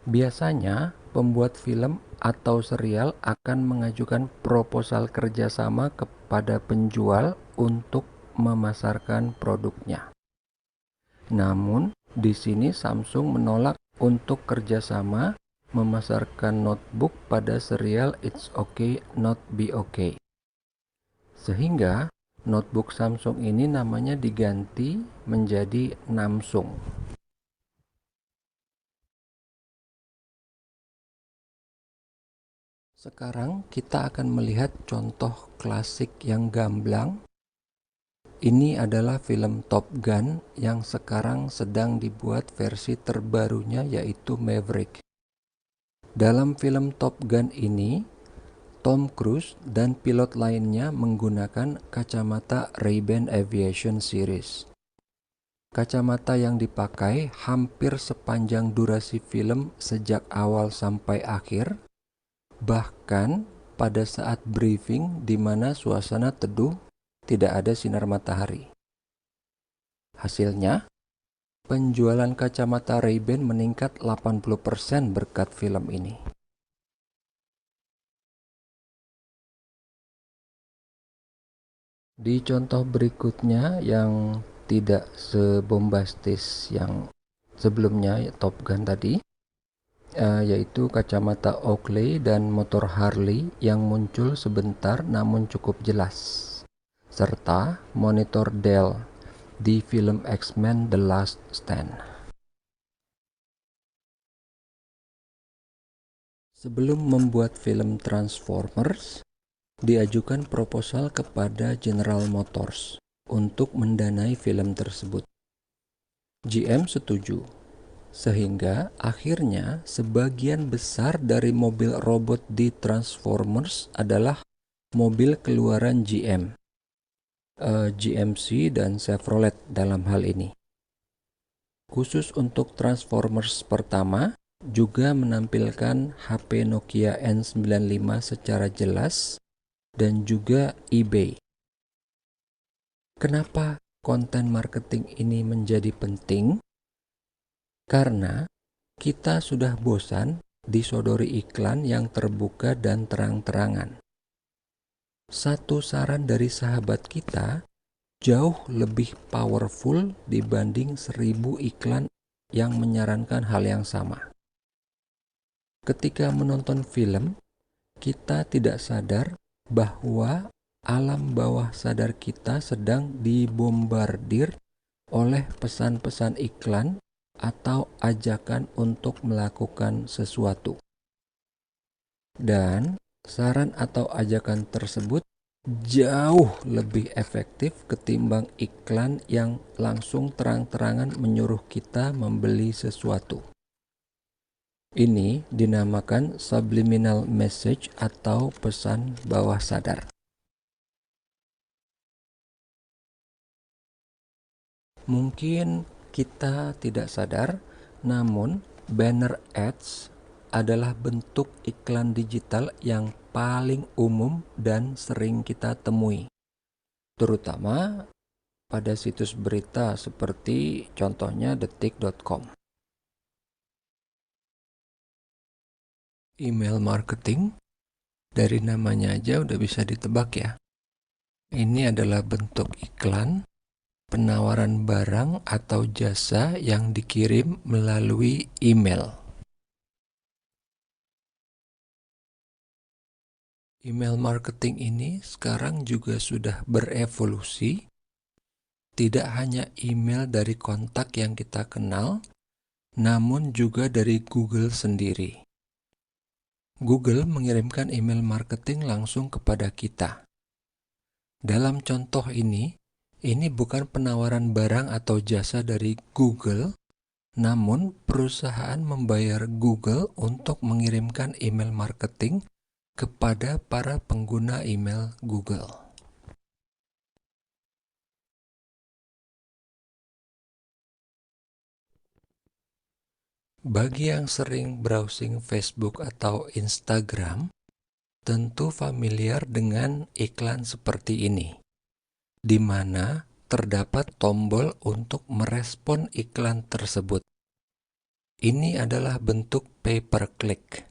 Biasanya, pembuat film atau serial akan mengajukan proposal kerjasama kepada penjual untuk memasarkan produknya. Namun, di sini Samsung menolak untuk kerjasama memasarkan notebook pada serial It's Okay Not Be Okay. Sehingga, notebook Samsung ini namanya diganti menjadi Namsung. Sekarang kita akan melihat contoh klasik yang gamblang. Ini adalah film Top Gun yang sekarang sedang dibuat versi terbarunya, yaitu Maverick. Dalam film Top Gun ini, Tom Cruise dan pilot lainnya menggunakan kacamata Ray-Ban Aviation Series. Kacamata yang dipakai hampir sepanjang durasi film sejak awal sampai akhir, bahkan pada saat briefing di mana suasana teduh, tidak ada sinar matahari. Hasilnya, penjualan kacamata Ray-Ban meningkat 80% berkat film ini. Di contoh berikutnya yang tidak sebombastis yang sebelumnya, Top Gun tadi, yaitu kacamata Oakley dan motor Harley yang muncul sebentar namun cukup jelas, serta monitor Dell di film X-Men The Last Stand. Sebelum membuat film Transformers, diajukan proposal kepada General Motors untuk mendanai film tersebut. GM setuju, sehingga akhirnya sebagian besar dari mobil robot di Transformers adalah mobil keluaran GM, GMC dan Chevrolet dalam hal ini. Khusus untuk Transformers pertama, juga menampilkan HP Nokia N95 secara jelas dan juga eBay. Kenapa konten marketing ini menjadi penting? Karena kita sudah bosan disodori iklan yang terbuka dan terang-terangan. Satu saran dari sahabat kita jauh lebih powerful dibanding 1000 iklan yang menyarankan hal yang sama. Ketika menonton film, kita tidak sadar bahwa alam bawah sadar kita sedang dibombardir oleh pesan-pesan iklan atau ajakan untuk melakukan sesuatu. Dan saran atau ajakan tersebut jauh lebih efektif ketimbang iklan yang langsung terang-terangan menyuruh kita membeli sesuatu. Ini dinamakan subliminal message atau pesan bawah sadar. Mungkin kita tidak sadar, namun banner ads adalah bentuk iklan digital yang paling umum dan sering kita temui, terutama pada situs berita seperti contohnya detik.com. Email marketing, dari namanya aja udah bisa ditebak ya. Ini adalah bentuk iklan, penawaran barang atau jasa yang dikirim melalui email. Email marketing ini sekarang juga sudah berevolusi, tidak hanya email dari kontak yang kita kenal, namun juga dari Google sendiri. Google mengirimkan email marketing langsung kepada kita. Dalam contoh ini bukan penawaran barang atau jasa dari Google, namun perusahaan membayar Google untuk mengirimkan email marketing kepada para pengguna email Google. Bagi yang sering browsing Facebook atau Instagram, tentu familiar dengan iklan seperti ini, di mana terdapat tombol untuk merespon iklan tersebut. Ini adalah bentuk pay-per-click,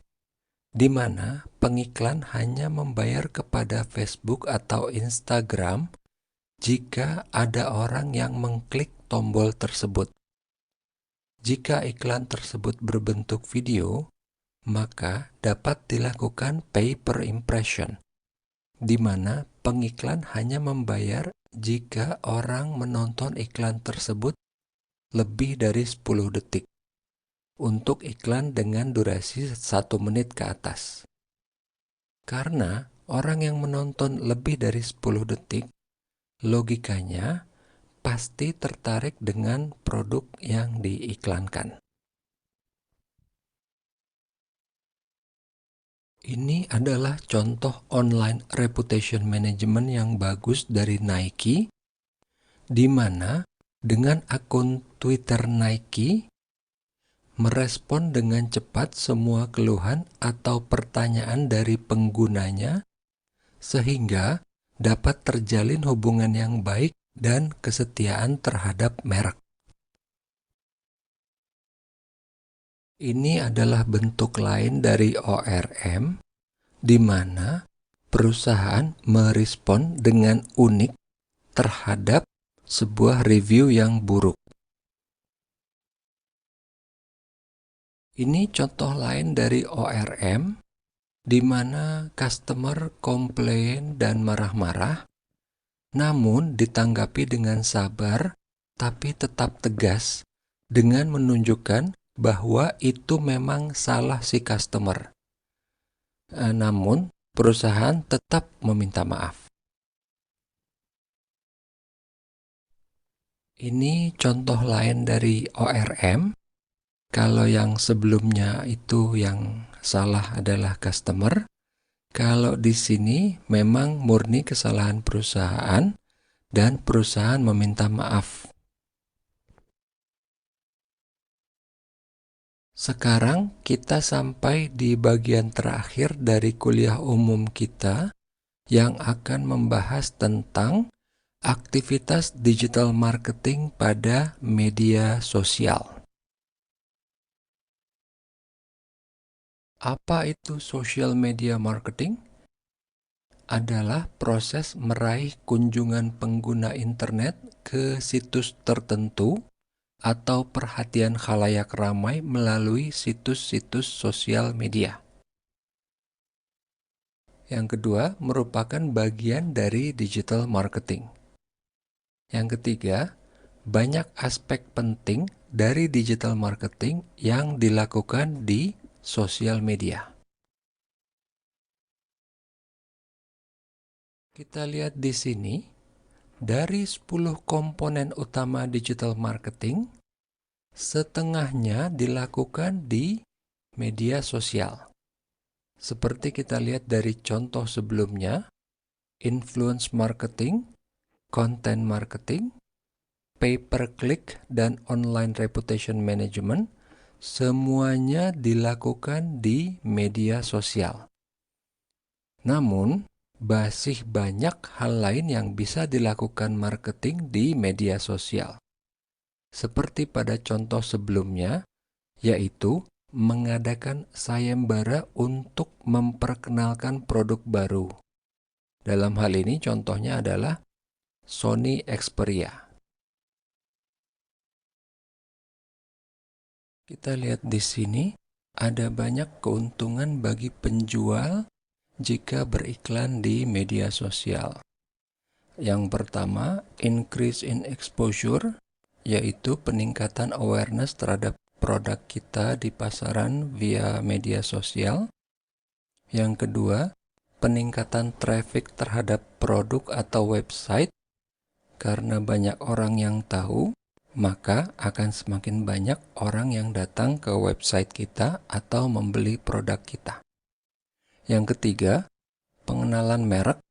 di mana pengiklan hanya membayar kepada Facebook atau Instagram jika ada orang yang mengklik tombol tersebut. Jika iklan tersebut berbentuk video, maka dapat dilakukan pay per impression, di mana pengiklan hanya membayar jika orang menonton iklan tersebut lebih dari 10 detik, untuk iklan dengan durasi 1 menit ke atas. Karena orang yang menonton lebih dari 10 detik, logikanya pasti tertarik dengan produk yang diiklankan. Ini adalah contoh online reputation management yang bagus dari Nike, di mana dengan akun Twitter Nike merespon dengan cepat semua keluhan atau pertanyaan dari penggunanya, sehingga dapat terjalin hubungan yang baik dan kesetiaan terhadap merek. Ini adalah bentuk lain dari ORM, di mana perusahaan merespon dengan unik terhadap sebuah review yang buruk. Ini contoh lain dari ORM, di mana customer komplain dan marah-marah, namun ditanggapi dengan sabar, tapi tetap tegas dengan menunjukkan bahwa itu memang salah si customer. Namun, perusahaan tetap meminta maaf. Ini contoh lain dari ORM. Kalau yang sebelumnya itu yang salah adalah customer, kalau di sini memang murni kesalahan perusahaan dan perusahaan meminta maaf. Sekarang kita sampai di bagian terakhir dari kuliah umum kita yang akan membahas tentang aktivitas digital marketing pada media sosial. Apa itu social media marketing? Adalah proses meraih kunjungan pengguna internet ke situs tertentu atau perhatian khalayak ramai melalui situs-situs sosial media. Yang kedua, merupakan bagian dari digital marketing. Yang ketiga, banyak aspek penting dari digital marketing yang dilakukan di sosial media. Kita lihat di sini, dari 10 komponen utama digital marketing, setengahnya dilakukan di media sosial. Seperti kita lihat dari contoh sebelumnya, influence marketing, content marketing, pay-per-click, dan online reputation management, semuanya dilakukan di media sosial. Namun,
masih banyak hal lain yang bisa dilakukan marketing di media sosial. Seperti pada contoh sebelumnya, yaitu mengadakan sayembara untuk memperkenalkan produk baru. Dalam hal ini contohnya adalah Sony Xperia. Kita lihat di sini ada banyak keuntungan bagi penjual jika beriklan di media sosial. Yang pertama, increase in exposure, yaitu peningkatan awareness terhadap produk kita di pasaran via media sosial. Yang kedua, peningkatan traffic terhadap produk atau website. Karena banyak orang yang tahu, maka akan semakin banyak orang yang datang ke website kita atau membeli produk kita. Yang ketiga, pengenalan merek.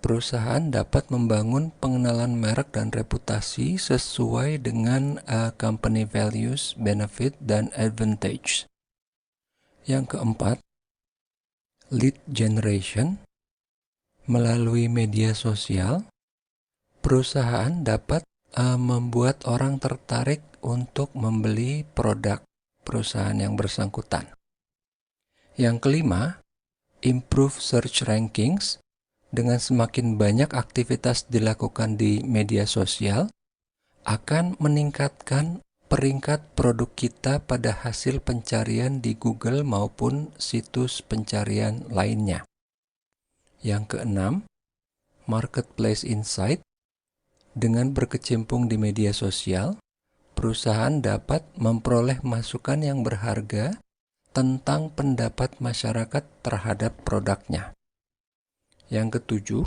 Perusahaan dapat membangun pengenalan merek dan reputasi sesuai dengan company values, benefit, dan advantage. Yang keempat, lead generation. Melalui media sosial, perusahaan dapat membuat orang tertarik untuk membeli produk perusahaan yang bersangkutan. Yang kelima, improve search rankings. Dengan semakin banyak aktivitas dilakukan di media sosial, akan meningkatkan peringkat produk kita pada hasil pencarian di Google maupun situs pencarian lainnya. Yang keenam, marketplace insight. Dengan berkecimpung di media sosial, perusahaan dapat memperoleh masukan yang berharga tentang pendapat masyarakat terhadap produknya. Yang ketujuh,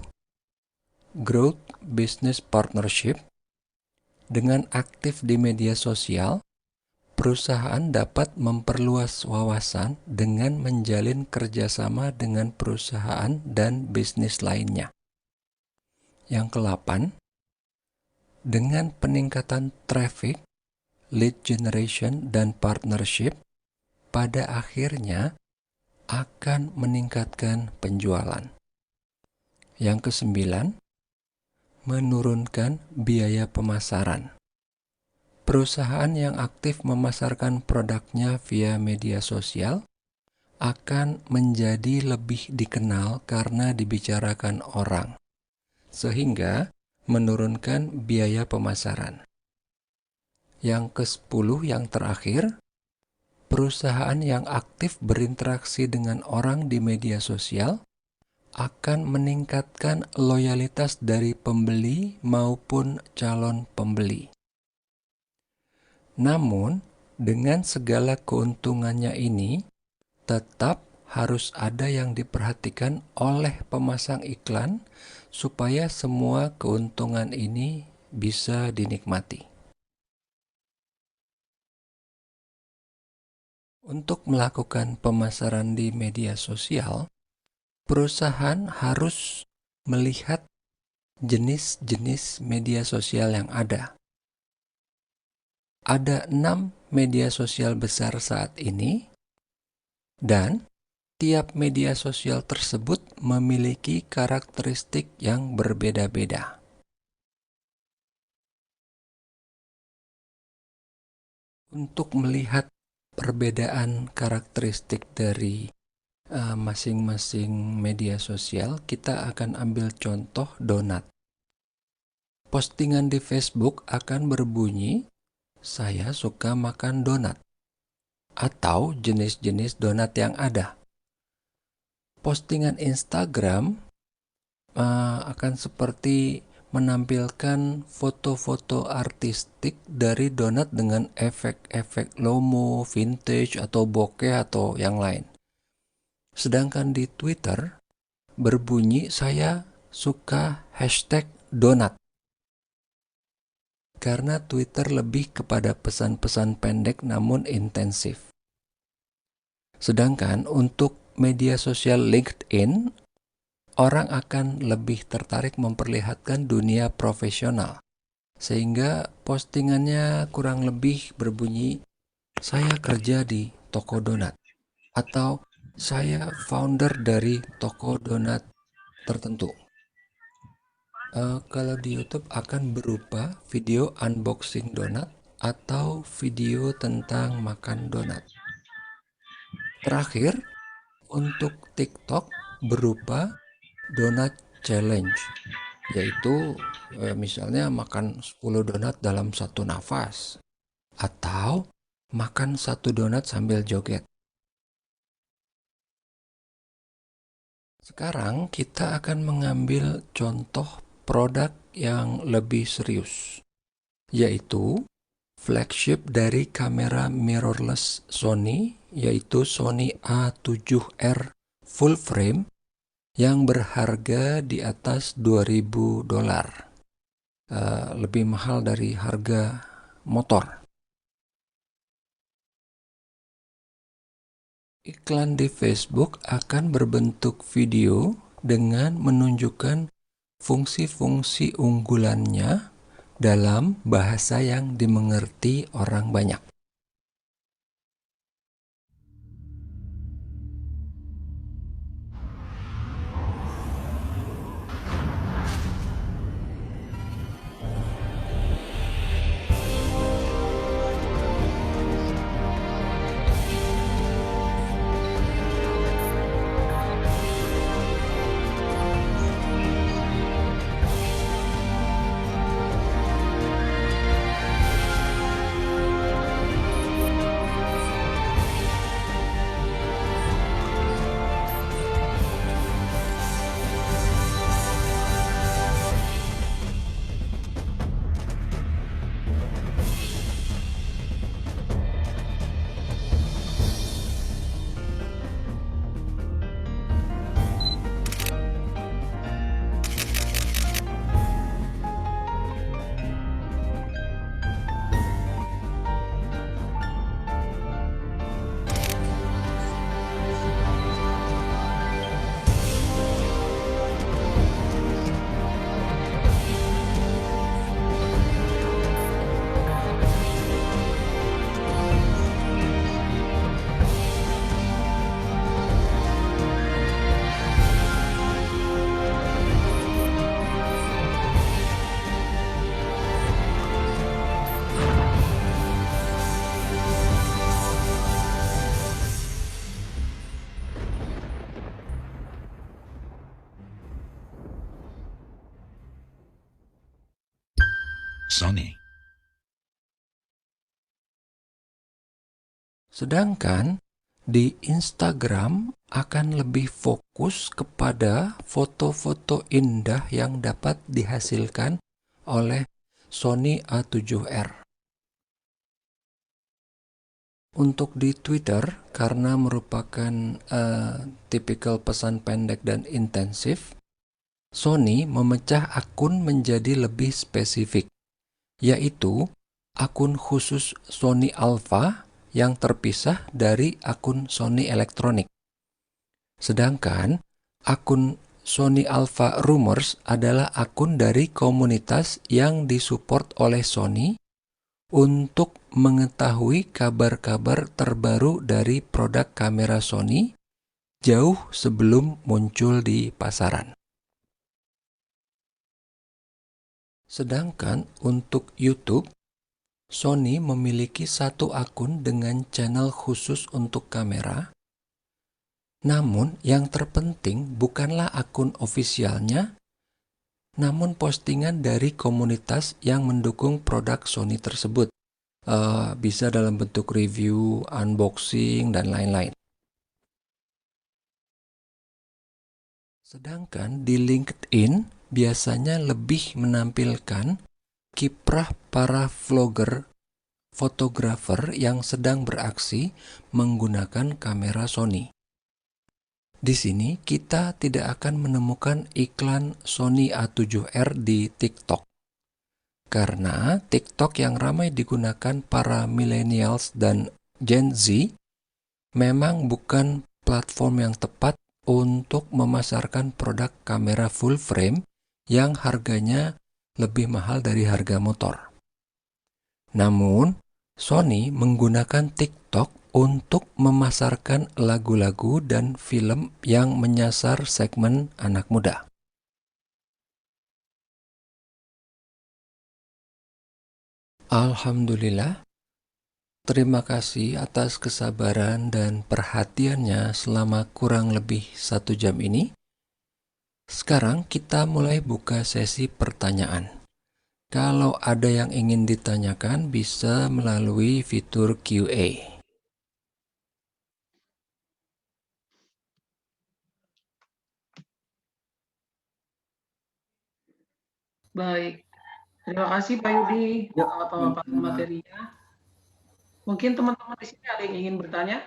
growth business partnership. Dengan aktif di media sosial, perusahaan dapat memperluas wawasan dengan menjalin kerjasama dengan perusahaan dan bisnis lainnya. Yang kedelapan, dengan peningkatan traffic, lead generation, dan partnership, pada akhirnya akan meningkatkan penjualan. Yang kesembilan, menurunkan biaya pemasaran. Perusahaan yang aktif memasarkan produknya via media sosial akan menjadi lebih dikenal karena dibicarakan orang, sehingga menurunkan biaya pemasaran. Yang ke-10 yang terakhir, perusahaan yang aktif berinteraksi dengan orang di media sosial akan meningkatkan loyalitas dari pembeli maupun calon pembeli. Namun, dengan segala keuntungannya ini, tetap harus ada yang diperhatikan oleh pemasang iklan supaya semua keuntungan ini bisa dinikmati. Untuk melakukan pemasaran di media sosial, perusahaan harus melihat jenis-jenis media sosial yang ada. Ada 6 media sosial besar saat ini, dan tiap media sosial tersebut memiliki karakteristik yang berbeda-beda. Untuk melihat perbedaan karakteristik dari masing-masing media sosial, kita akan ambil contoh donat. Postingan di Facebook akan berbunyi, "Saya suka makan donat," atau jenis-jenis donat yang ada. Postingan Instagram akan seperti menampilkan foto-foto artistik dari donat dengan efek-efek lomo, vintage, atau bokeh, atau yang lain. Sedangkan di Twitter berbunyi, "Saya suka #donat." Karena Twitter lebih kepada pesan-pesan pendek namun intensif. Sedangkan untuk media sosial LinkedIn, orang akan lebih tertarik memperlihatkan dunia profesional. Sehingga postingannya kurang lebih berbunyi, "Saya kerja di toko donat," atau "Saya founder dari toko donat tertentu. Kalau di YouTube akan berupa video unboxing donat atau video tentang makan donat. Terakhir, untuk TikTok berupa donat challenge, yaitu misalnya makan 10 donat dalam satu nafas atau makan 1 donat sambil joget. Sekarang kita akan mengambil contoh produk yang lebih serius, yaitu flagship dari kamera mirrorless Sony, yaitu Sony A7R full frame yang berharga di atas $2.000, lebih mahal dari harga motor. Iklan di Facebook akan berbentuk video dengan menunjukkan fungsi-fungsi unggulannya dalam bahasa yang dimengerti orang banyak.
Sony.
Sedangkan di Instagram akan lebih fokus kepada foto-foto indah yang dapat dihasilkan oleh Sony A7R. Untuk di Twitter, karena merupakan tipikal pesan pendek dan intensif, Sony memecah akun menjadi lebih spesifik, yaitu akun khusus Sony Alpha yang terpisah dari akun Sony Electronic. Sedangkan akun Sony Alpha Rumors adalah akun dari komunitas yang disupport oleh Sony untuk mengetahui kabar-kabar terbaru dari produk kamera Sony jauh sebelum muncul di pasaran. Sedangkan untuk YouTube, Sony memiliki satu akun dengan channel khusus untuk kamera. Namun yang terpenting bukanlah akun ofisialnya, namun postingan dari komunitas yang mendukung produk Sony tersebut. Bisa dalam bentuk review, unboxing, dan lain-lain. Sedangkan di LinkedIn biasanya lebih menampilkan kiprah para vlogger, fotografer yang sedang beraksi menggunakan kamera Sony. Di sini kita tidak akan menemukan iklan Sony A7R di TikTok. Karena TikTok yang ramai digunakan para millennials dan Gen Z memang bukan platform yang tepat untuk memasarkan produk kamera full frame yang harganya lebih mahal dari harga motor. Namun, Sony menggunakan TikTok untuk memasarkan lagu-lagu dan film yang menyasar segmen anak muda. Alhamdulillah, terima kasih atas kesabaran dan perhatiannya selama kurang lebih 1 jam ini. Sekarang kita mulai buka sesi pertanyaan. Kalau ada yang ingin ditanyakan, bisa melalui fitur QA.
Baik, terima kasih Pak Yudi
Ya,
pemaparan materinya. Mungkin teman-teman di sini ada yang ingin bertanya?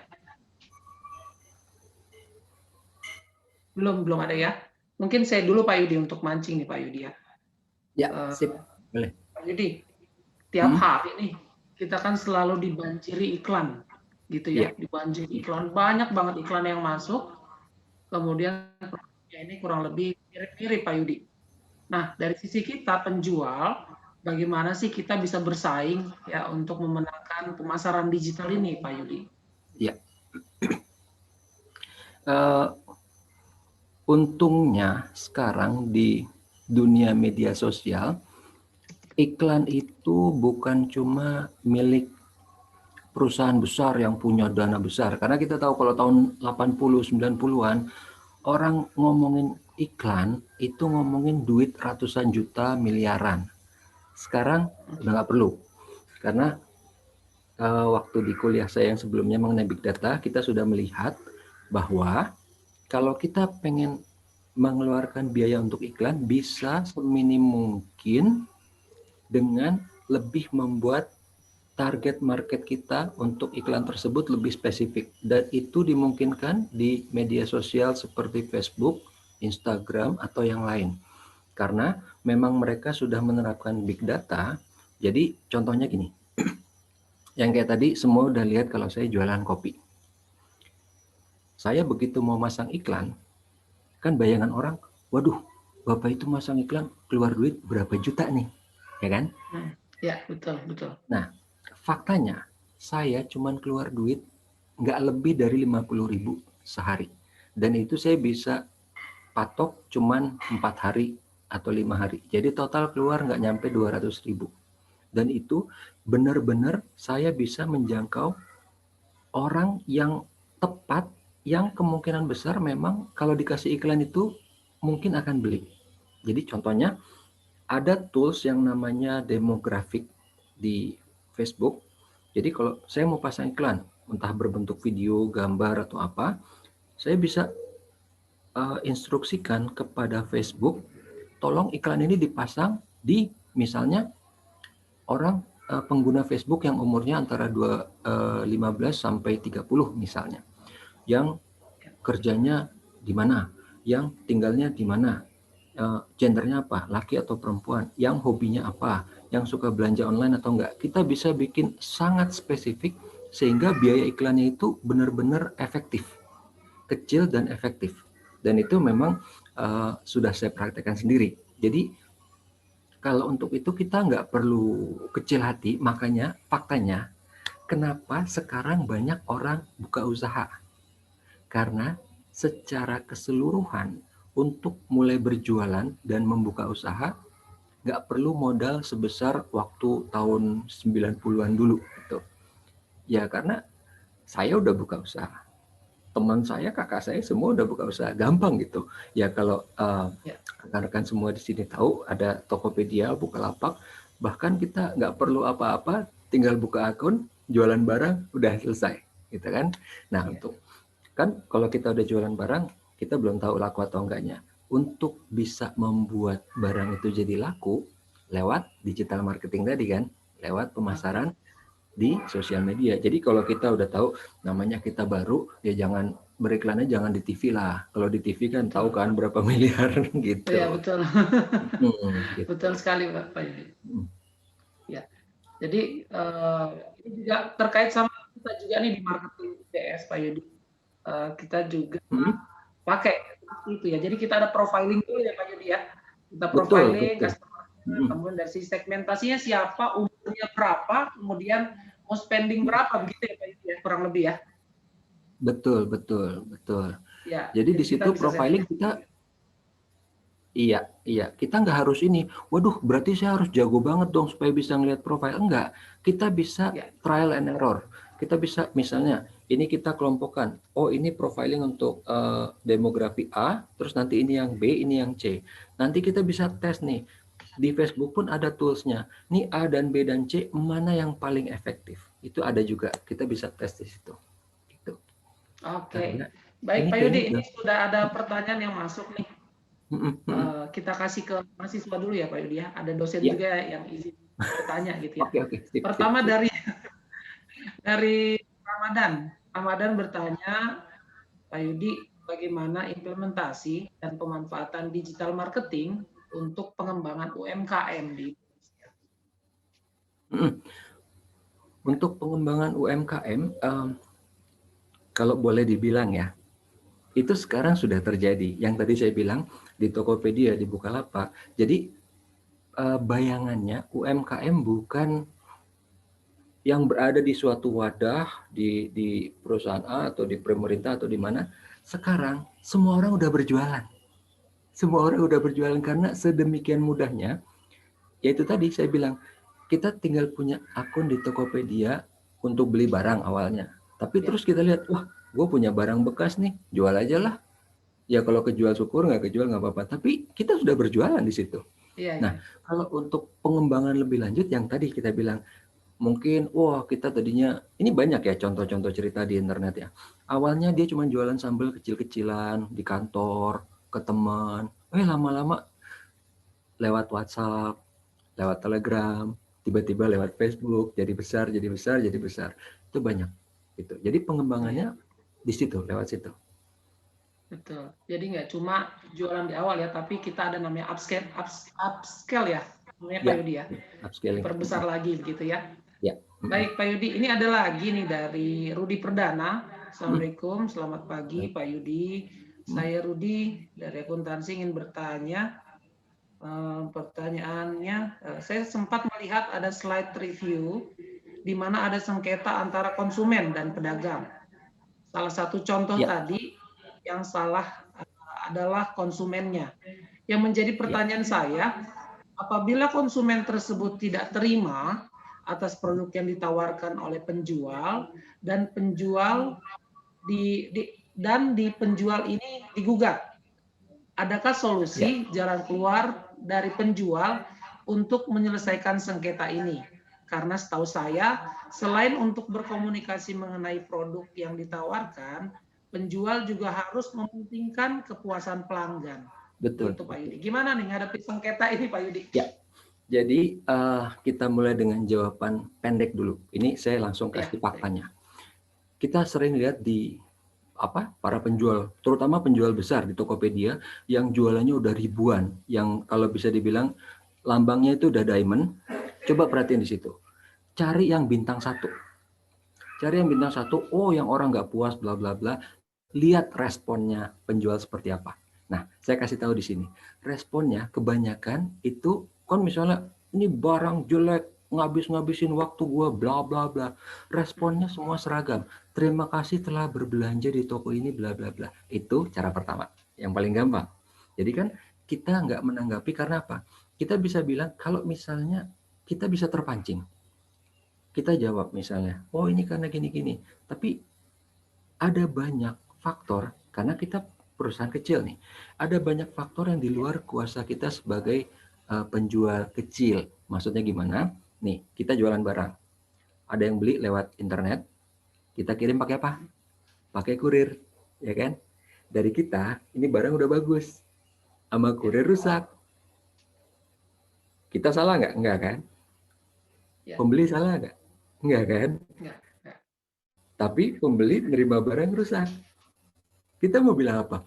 Belum ada ya. Mungkin saya dulu Pak Yudi untuk mancing nih Pak Yudi ya.
ya, sip, boleh.
Pak Yudi, tiap hari nih kita kan selalu dibanjiri iklan, gitu ya. Dibanjiri iklan, banyak banget iklan yang masuk. Kemudian produknya ini kurang lebih mirip-mirip Pak Yudi. Nah, dari sisi kita penjual, bagaimana sih kita bisa bersaing ya untuk memenangkan pemasaran digital ini, Pak Yudi?
Ya. Untungnya sekarang di dunia media sosial, iklan itu bukan cuma milik perusahaan besar yang punya dana besar. Karena kita tahu kalau tahun 80, 90-an, orang ngomongin iklan itu ngomongin duit ratusan juta, miliaran. Sekarang udah nggak perlu. Karena waktu di kuliah saya yang sebelumnya mengenai big data, kita sudah melihat bahwa kalau kita pengen mengeluarkan biaya untuk iklan, bisa seminim mungkin dengan lebih membuat target market kita untuk iklan tersebut lebih spesifik. Dan itu dimungkinkan di media sosial seperti Facebook, Instagram, atau yang lain. Karena memang mereka sudah menerapkan big data. Jadi contohnya gini, yang kayak tadi semua udah lihat kalau saya jualan kopi. Saya begitu mau masang iklan, kan bayangan orang, waduh, Bapak itu masang iklan keluar duit berapa juta nih, ya kan?
Ya, betul.
Nah, faktanya saya cuman keluar duit nggak lebih dari 50.000 sehari. Dan itu saya bisa patok cuman 4 hari atau 5 hari. Jadi total keluar nggak nyampe 200.000. Dan itu benar-benar saya bisa menjangkau orang yang tepat, yang kemungkinan besar memang kalau dikasih iklan itu mungkin akan beli. Jadi contohnya ada tools yang namanya demographic di Facebook. Jadi kalau saya mau pasang iklan, entah berbentuk video, gambar, atau apa, saya bisa instruksikan kepada Facebook, tolong iklan ini dipasang di misalnya orang pengguna Facebook yang umurnya antara 15 sampai 30 misalnya, yang kerjanya di mana, yang tinggalnya di mana, gendernya apa, laki atau perempuan, yang hobinya apa, yang suka belanja online atau enggak. Kita bisa bikin sangat spesifik sehingga biaya iklannya itu benar-benar efektif, kecil dan efektif. Dan itu memang sudah saya praktekkan sendiri. Jadi kalau untuk itu kita nggak perlu kecil hati, makanya faktanya kenapa sekarang banyak orang buka usaha. Karena secara keseluruhan untuk mulai berjualan dan membuka usaha nggak perlu modal sebesar waktu tahun 90-an dulu gitu. Ya karena saya udah buka usaha. Teman saya, kakak saya semua udah buka usaha, gampang gitu. Ya kalau rekan-rekan semua di sini tahu ada Tokopedia, Bukalapak, bahkan kita nggak perlu apa-apa, tinggal buka akun, jualan barang, udah selesai, gitu kan. Nah untuk kan kalau kita udah jualan barang, kita belum tahu laku atau enggaknya. Untuk bisa membuat barang itu jadi laku lewat digital marketing tadi kan, lewat pemasaran di sosial media. Jadi kalau kita udah tahu namanya kita baru, ya jangan beriklannya jangan di TV lah. Kalau di TV kan tahu kan berapa miliar gitu.
Iya betul.
Gitu.
Betul sekali Pak Yudi. Ya. Jadi ini juga terkait sama kita juga nih di marketing ITS Pak Yudi. Kita juga pakai itu ya. Jadi kita ada profiling dulu ya Pak Yudi ya. Kita profiling customer. Kemudian dari sisi segmentasinya siapa, umurnya berapa, kemudian mau spending berapa begitu ya Pak Yudi ya, kurang lebih ya.
Betul.
Ya,
jadi di situ profiling kita Iya, iya. Kita nggak harus ini. Waduh, berarti saya harus jago banget dong supaya bisa ngelihat profil. Enggak. Kita bisa
Ya.
trial and error. Kita bisa misalnya, ini kita kelompokkan. Oh, ini profiling untuk demografi A, terus nanti ini yang B, ini yang C. Nanti kita bisa tes nih. Di Facebook pun ada toolsnya. Nih A dan B dan C, mana yang paling efektif? Itu ada juga. Kita bisa tes di situ. Gitu.
Oke.
Karena
Baik
ini
Pak
kayaknya
Yudi, ini sudah ada pertanyaan yang masuk nih. Kita kasih ke mahasiswa dulu ya Pak Yudi ya. Ada dosen
Ya.
juga yang izin bertanya gitu ya.
Oke. Sip,
Pertama
sip.
dari Ramadan. Ramadan bertanya, Pak Yudi, bagaimana implementasi dan pemanfaatan digital marketing untuk pengembangan UMKM di Indonesia?
Untuk pengembangan UMKM, kalau boleh dibilang ya, itu sekarang sudah terjadi. Yang tadi saya bilang di Tokopedia, di Bukalapak. Jadi bayangannya UMKM bukan yang berada di suatu wadah di perusahaan A atau di pemerintah atau di mana. Sekarang semua orang udah berjualan. Semua orang udah berjualan karena sedemikian mudahnya. Yaitu tadi saya bilang, kita tinggal punya akun di Tokopedia untuk beli barang awalnya. Tapi terus kita lihat, wah, gue punya barang bekas nih, jual aja lah. Ya kalau kejual syukur, nggak kejual nggak apa-apa. Tapi kita sudah berjualan di situ. Nah, kalau untuk pengembangan lebih lanjut, yang tadi kita bilang, mungkin, wah kita tadinya, ini banyak ya contoh-contoh cerita di internet ya. Awalnya dia cuma jualan sambal kecil-kecilan di kantor, ke teman. Lama-lama lewat WhatsApp, lewat Telegram, tiba-tiba lewat Facebook, jadi besar. Itu banyak. Gitu. Jadi pengembangannya di situ, lewat situ.
Betul. Jadi nggak cuma jualan di awal ya, tapi kita ada namanya upscale ya, namanya Pak Yudi ya.
Upscaling.
Diperbesar lagi begitu ya.
Ya.
Baik Pak Yudi, ini ada lagi nih dari Rudi Perdana. Assalamualaikum, selamat pagi Pak Yudi. Saya Rudi dari akuntansi ingin bertanya. Pertanyaannya, saya sempat melihat ada slide review di mana ada sengketa antara konsumen dan pedagang. Salah satu contoh tadi yang salah adalah konsumennya. Yang menjadi pertanyaan saya, apabila konsumen tersebut tidak terima atas produk yang ditawarkan oleh penjual dan penjual di penjual ini digugat, adakah solusi jalan keluar dari penjual untuk menyelesaikan sengketa ini? Karena setahu saya, selain untuk berkomunikasi mengenai produk yang ditawarkan, penjual juga harus mementingkan kepuasan pelanggan.
Betul.
Gitu, Pak Yudi. Gimana nih ngadepin sengketa ini, Pak Yudi?
Ya. Jadi kita mulai dengan jawaban pendek dulu. Ini saya langsung kasih faktanya. Kita sering lihat di para penjual, terutama penjual besar di Tokopedia yang jualannya udah ribuan, yang kalau bisa dibilang lambangnya itu udah diamond. Coba perhatiin di situ. Cari yang bintang 1. Cari yang bintang 1, oh yang orang nggak puas, bla bla bla. Lihat responnya penjual seperti apa. Nah, saya kasih tahu di sini. Responnya kebanyakan itu, kan misalnya, ini barang jelek, ngabisin waktu gua, bla bla bla. Responnya semua seragam. Terima kasih telah berbelanja di toko ini, bla bla bla. Itu cara pertama, yang paling gampang. Jadi kan kita nggak menanggapi karena apa? Kita bisa bilang kalau misalnya kita bisa terpancing. Kita jawab misalnya, oh ini karena gini-gini. Tapi ada banyak faktor, karena kita perusahaan kecil nih, ada banyak faktor yang di luar kuasa kita sebagai penjual kecil. Maksudnya gimana? Nih, kita jualan barang. Ada yang beli lewat internet, kita kirim pakai apa? Pakai kurir, ya kan? Dari kita, ini barang udah bagus. Sama kurir rusak. Kita salah nggak? Enggak kan? Pembeli salah nggak? Enggak kan? Tapi pembeli nerima barang rusak. Kita mau bilang apa?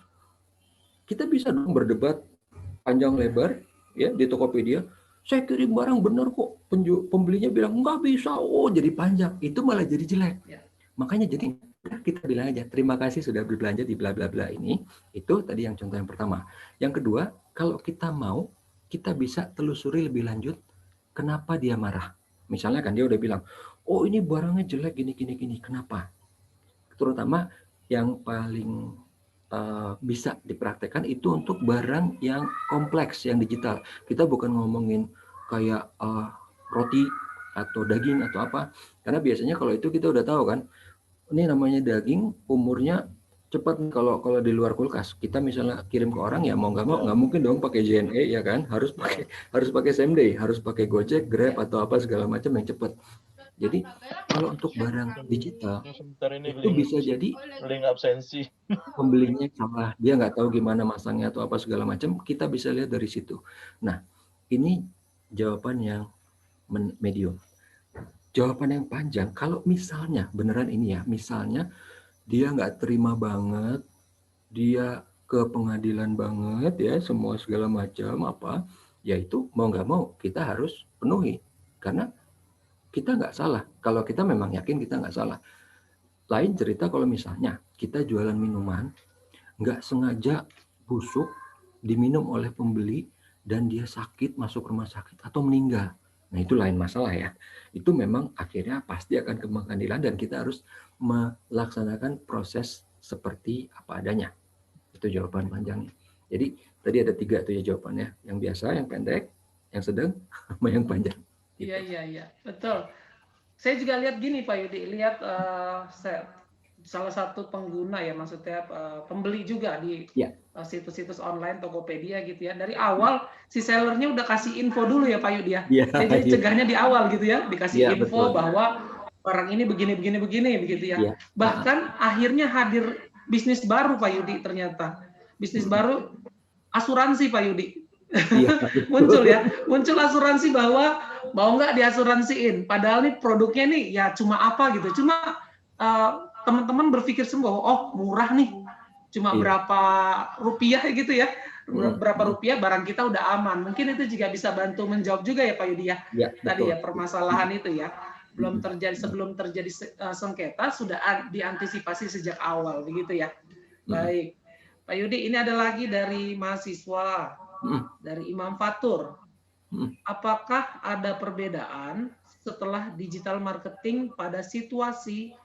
Kita bisa dong berdebat panjang lebar ya di Tokopedia. Saya kirim barang benar kok. Pembelinya bilang nggak bisa. Oh, jadi panjang. Itu malah jadi jelek. Makanya jadi kita bilang aja terima kasih sudah berbelanja di bla bla bla ini. Itu tadi yang contoh yang pertama. Yang kedua, kalau kita mau, kita bisa telusuri lebih lanjut kenapa dia marah. Misalnya kan dia udah bilang, oh ini barangnya jelek gini. Kenapa? Terutama yang paling bisa dipraktekkan itu untuk barang yang kompleks, yang digital. Kita bukan ngomongin kayak roti atau daging atau apa, karena biasanya kalau itu kita udah tahu kan, ini namanya daging umurnya cepat. Kalau di luar kulkas kita misalnya kirim ke orang, ya mau nggak mungkin dong pakai JNE ya kan, harus pakai same day, harus pakai Gojek, Grab atau apa segala macam yang cepat. Jadi kalau untuk barang digital itu bisa jadi
absensi.
pembelinya salah, dia nggak tahu gimana masangnya atau apa segala macam, kita bisa lihat dari situ. Nah, ini jawaban yang medium. Jawaban yang panjang, kalau misalnya beneran ini ya, misalnya dia nggak terima banget, dia ke pengadilan banget ya, semua segala macam apa, yaitu mau nggak mau kita harus penuhi, karena kita nggak salah. Kalau kita memang yakin kita nggak salah. Lain cerita kalau misalnya kita jualan minuman, nggak sengaja busuk, diminum oleh pembeli, dan dia sakit, masuk rumah sakit, atau meninggal. Nah, itu lain masalah ya. Itu memang akhirnya pasti akan ke pengadilan dan kita harus melaksanakan proses seperti apa adanya. Itu jawaban panjangnya. Jadi, tadi ada 3 tuh ya jawabannya. Yang biasa, yang pendek, yang sedang, sama yang panjang.
Iya, iya, betul. Saya juga lihat gini Pak Yudi, lihat salah satu pengguna ya, maksudnya pembeli juga di situs-situs online Tokopedia gitu ya. Dari awal si sellernya udah kasih info dulu ya Pak Yudi ya. Jadi cegahnya di awal gitu ya, dikasih info bahwa barang ini begini begitu ya. Bahkan akhirnya hadir bisnis baru Pak Yudi ternyata. Bisnis baru asuransi Pak Yudi. muncul asuransi bahwa mau nggak diasuransiin, padahal nih produknya nih ya cuma apa gitu, cuma teman-teman berpikir semua oh murah nih, cuma berapa rupiah gitu ya, berapa rupiah barang kita udah aman. Mungkin itu juga bisa bantu menjawab juga ya Pak Yudi ya, tadi ya permasalahan itu ya, sebelum terjadi sengketa sudah diantisipasi sejak awal begitu ya. Baik Pak Yudi, ini ada lagi dari mahasiswa dari Imam Fatur. Apakah ada perbedaan setelah digital marketing pada situasi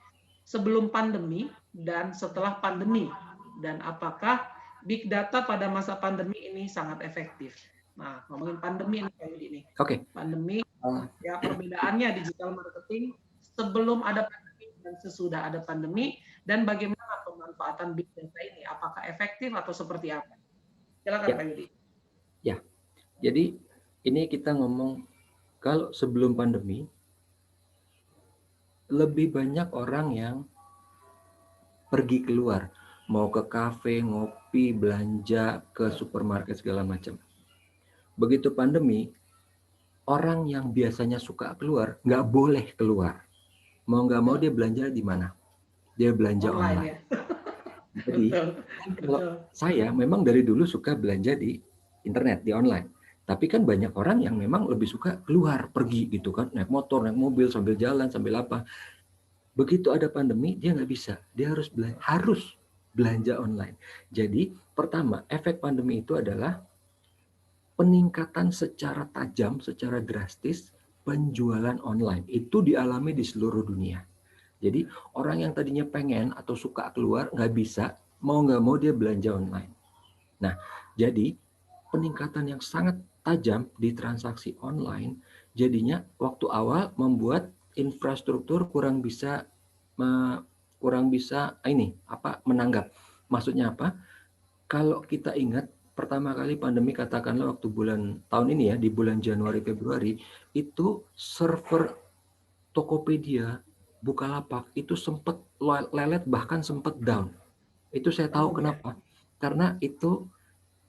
sebelum pandemi dan setelah pandemi? Dan apakah big data pada masa pandemi ini sangat efektif? Nah, ngomongin pandemi ini Pak Yudi nih. Pandemi, ya perbedaannya digital marketing sebelum ada pandemi dan sesudah ada pandemi, dan bagaimana pemanfaatan big data ini? Apakah efektif atau seperti apa? Silakan Pak Yudi.
Ya, jadi ini kita ngomong kalau sebelum pandemi, lebih banyak orang yang pergi keluar, mau ke kafe, ngopi, belanja, ke supermarket segala macam. Begitu pandemi, orang yang biasanya suka keluar, nggak boleh keluar. Mau nggak mau dia belanja di mana? Dia belanja online. Ya? Jadi, kalau saya memang dari dulu suka belanja di internet, di online. Tapi kan banyak orang yang memang lebih suka keluar, pergi gitu kan, naik motor, naik mobil, sambil jalan, sambil apa. Begitu ada pandemi, dia nggak bisa. Dia harus belanja online. Jadi, pertama, efek pandemi itu adalah peningkatan secara tajam, secara drastis, penjualan online. Itu dialami di seluruh dunia. Jadi, orang yang tadinya pengen atau suka keluar, nggak bisa, mau nggak mau dia belanja online. Nah, jadi peningkatan yang sangat tajam di transaksi online, jadinya waktu awal membuat infrastruktur kurang bisa menanggap. Maksudnya apa? Kalau kita ingat pertama kali pandemi, katakanlah waktu tahun ini ya, di bulan Januari Februari, itu server Tokopedia, Bukalapak itu sempat lelet, bahkan sempat down. Itu saya tahu kenapa. Karena itu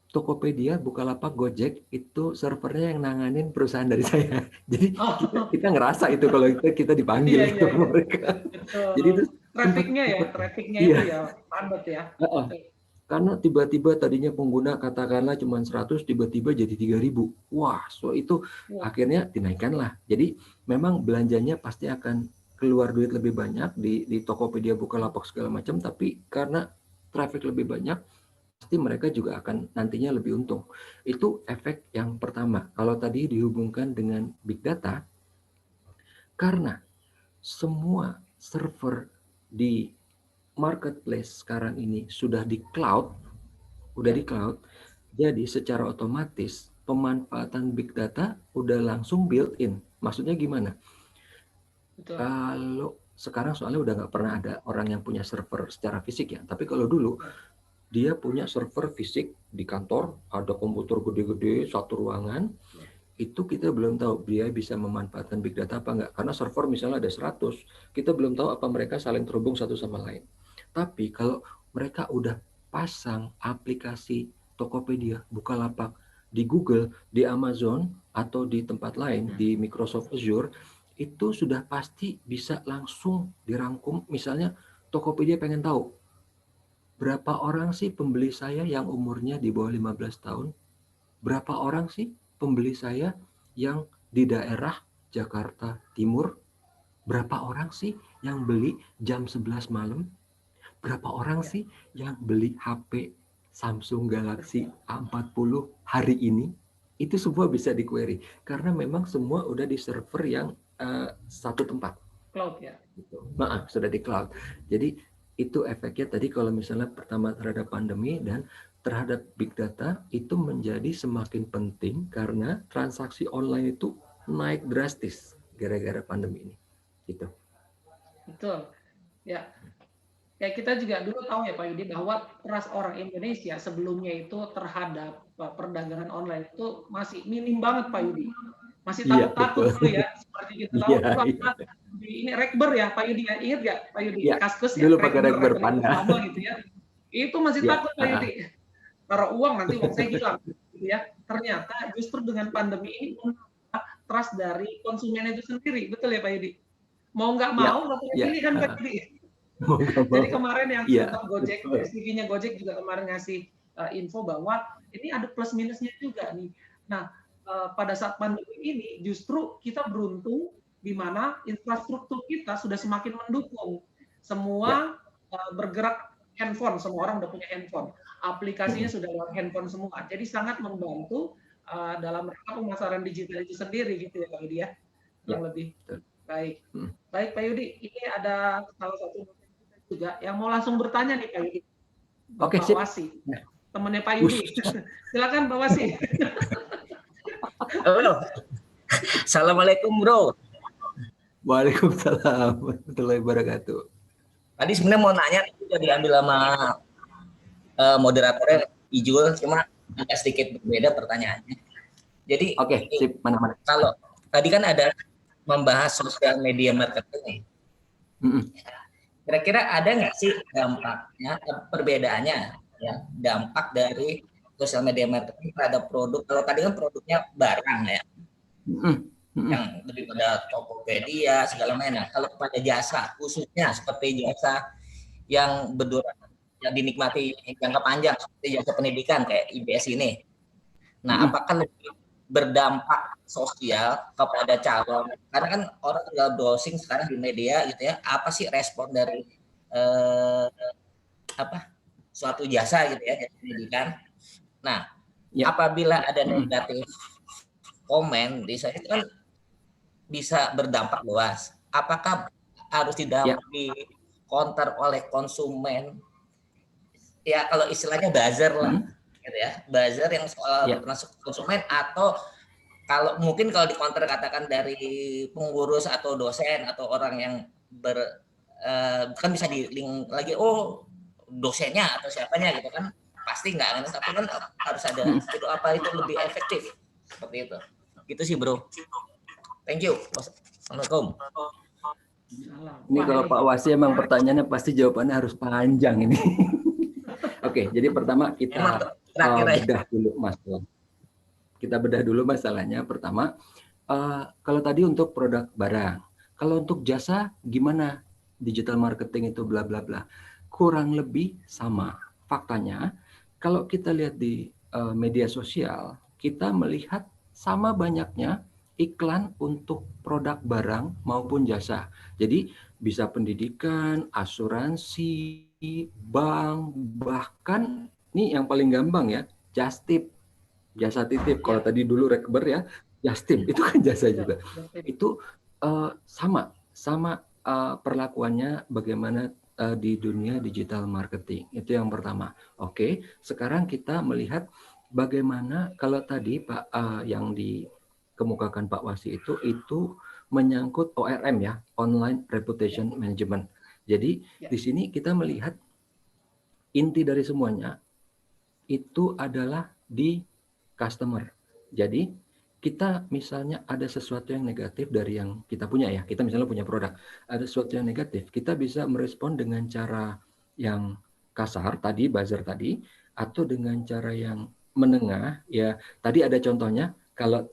Tokopedia, Bukalapak, Gojek itu servernya yang nanganin perusahaan dari saya. Jadi kita ngerasa itu kalau kita dipanggil sama mereka. Jadi itu
trafficnya itu ya padat ya.
Karena tiba-tiba tadinya pengguna katakanlah cuma 100, tiba-tiba jadi 3.000. Wah, so itu akhirnya dinaikkanlah. Jadi memang belanjanya pasti akan keluar duit lebih banyak di Tokopedia, Bukalapak segala macam, tapi karena traffic lebih banyak, pasti mereka juga akan nantinya lebih untung. Itu efek yang pertama. Kalau tadi dihubungkan dengan big data, karena semua server di marketplace sekarang ini sudah di cloud, jadi secara otomatis pemanfaatan big data udah langsung built-in. Maksudnya gimana?
Betul.
Kalau sekarang soalnya udah nggak pernah ada orang yang punya server secara fisik ya. Tapi kalau dulu dia punya server fisik di kantor, ada komputer gede-gede satu ruangan, itu kita belum tahu dia bisa memanfaatkan big data apa enggak. Karena server misalnya ada 100, kita belum tahu apa mereka saling terhubung satu sama lain. Tapi kalau mereka udah pasang aplikasi Tokopedia, Bukalapak di Google, di Amazon, atau di tempat lain, di Microsoft Azure, itu sudah pasti bisa langsung dirangkum. Misalnya Tokopedia pengen tahu, berapa orang sih pembeli saya yang umurnya di bawah 15 tahun? Berapa orang sih pembeli saya yang di daerah Jakarta Timur? Berapa orang sih yang beli jam 11 malam? Berapa orang sih yang beli HP Samsung Galaxy A40 hari ini? Itu semua bisa di-query. Karena memang semua udah di server yang satu tempat.
Cloud ya?
Maaf, sudah di cloud. Jadi itu efeknya tadi kalau misalnya pertama terhadap pandemi dan terhadap big data itu menjadi semakin penting karena transaksi online itu naik drastis gara-gara pandemi ini. Gitu.
Betul. Ya. Ya, kita juga dulu tahu ya Pak Yudi bahwa trust orang Indonesia sebelumnya itu terhadap perdagangan online itu masih minim banget Pak Yudi. Masih takut-takut dulu ya, seperti kita tahu dulu ini Rekber ya Pak Yudi, ingat nggak Pak Yudi? Kaskus ya,
dulu pakai Rekber Panda.
Gitu ya. Itu masih takut Pak Yudi. Taruh uang nanti uang saya hilang gitu ya. Ternyata justru dengan pandemi ini trust dari konsumen itu sendiri, betul ya Pak Yudi? Mau nggak mau, ini kan Pak Yudi. Jadi kemarin yang Gojek, SPV-nya Gojek juga kemarin ngasih info bahwa ini ada plus minusnya juga nih. Nah, pada saat pandemi ini justru kita beruntung di mana infrastruktur kita sudah semakin mendukung. Semua bergerak handphone, semua orang udah punya handphone. Aplikasinya sudah lewat handphone semua. Jadi sangat membantu dalam rangka pemasaran digital itu sendiri gitu ya Pak Yudi ya. Yang lebih baik. Baik Pak Yudi, ini ada salah satu juga yang mau langsung bertanya nih Pak Yudi.
Oke,
Pak Wasi. Temannya Pak Yudi. Silakan Pak Wasi.
Halo. Assalamualaikum bro.
Waalaikumsalam warahmatullahi wabarakatuh.
Tadi sebenarnya mau nanya udah diambil sama moderatornya Ijul, cuma agak sedikit berbeda pertanyaannya. Jadi
sip, mana-mana.
Kalau tadi kan ada membahas sosial media marketing. Kira-kira ada nggak sih dampaknya, perbedaannya ya, dampak dari sosial media marketing terhadap produk? Kalau tadi kan produknya barang ya, yang daripada Tokopedia segala macam. Kalau pada jasa, khususnya seperti jasa yang berdurasi, yang dinikmati jangka panjang seperti jasa pendidikan kayak IBS ini. Nah, apakah lebih berdampak sosial kepada calon? Karena kan orang tinggal browsing sekarang di media gitu ya. Apa sih respon dari suatu jasa gitu ya, jasa pendidikan? Nah, apabila ada negatif komen di saya itu kan bisa berdampak luas. Apakah harus di counter oleh konsumen? Ya kalau istilahnya buzzer lah, gitu ya, buzzer yang soal masuk konsumen, atau kalau mungkin kalau di counter katakan dari pengurus atau dosen atau orang yang kan bisa di link lagi, dosennya atau siapanya gitu kan, pasti nggak, tapi kan harus ada itu, apa itu lebih efektif seperti itu. Gitu sih bro. Thank you. Assalamualaikum.
Ini kalau Pak Wasi emang pertanyaannya pasti jawabannya harus panjang ini. Oke, jadi pertama kita bedah dulu masalah. Kita bedah dulu masalahnya. Pertama, kalau tadi untuk produk barang, kalau untuk jasa gimana digital marketing itu bla bla bla, kurang lebih sama. Faktanya, kalau kita lihat di media sosial, kita melihat sama banyaknya iklan untuk produk barang maupun jasa. Jadi bisa pendidikan, asuransi, bank, bahkan nih yang paling gampang ya, Justip, jasa titip. Kalau tadi dulu Rekber ya, Justip itu kan jasa juga. Itu sama perlakuannya, bagaimana di dunia digital marketing. Itu yang pertama. Oke, sekarang kita melihat bagaimana kalau tadi Pak yang dikemukakan Pak Wasi itu menyangkut ORM ya, Online Reputation Management. Jadi di sini kita melihat inti dari semuanya itu adalah di customer. Jadi kita misalnya ada sesuatu yang negatif dari yang kita punya ya, kita misalnya punya produk, ada sesuatu yang negatif, kita bisa merespon dengan cara yang kasar tadi, buzzer tadi, atau dengan cara yang menengah ya. Tadi ada contohnya, kalau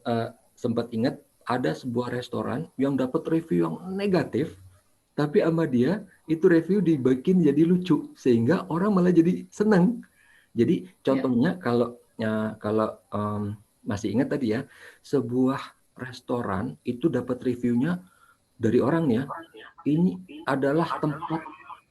sempat ingat ada sebuah restoran yang dapat review yang negatif, tapi sama dia itu review dibikin jadi lucu sehingga orang malah jadi senang. Jadi contohnya kalau masih ingat tadi ya, sebuah restoran itu dapat reviewnya dari orang ya, ini adalah tempat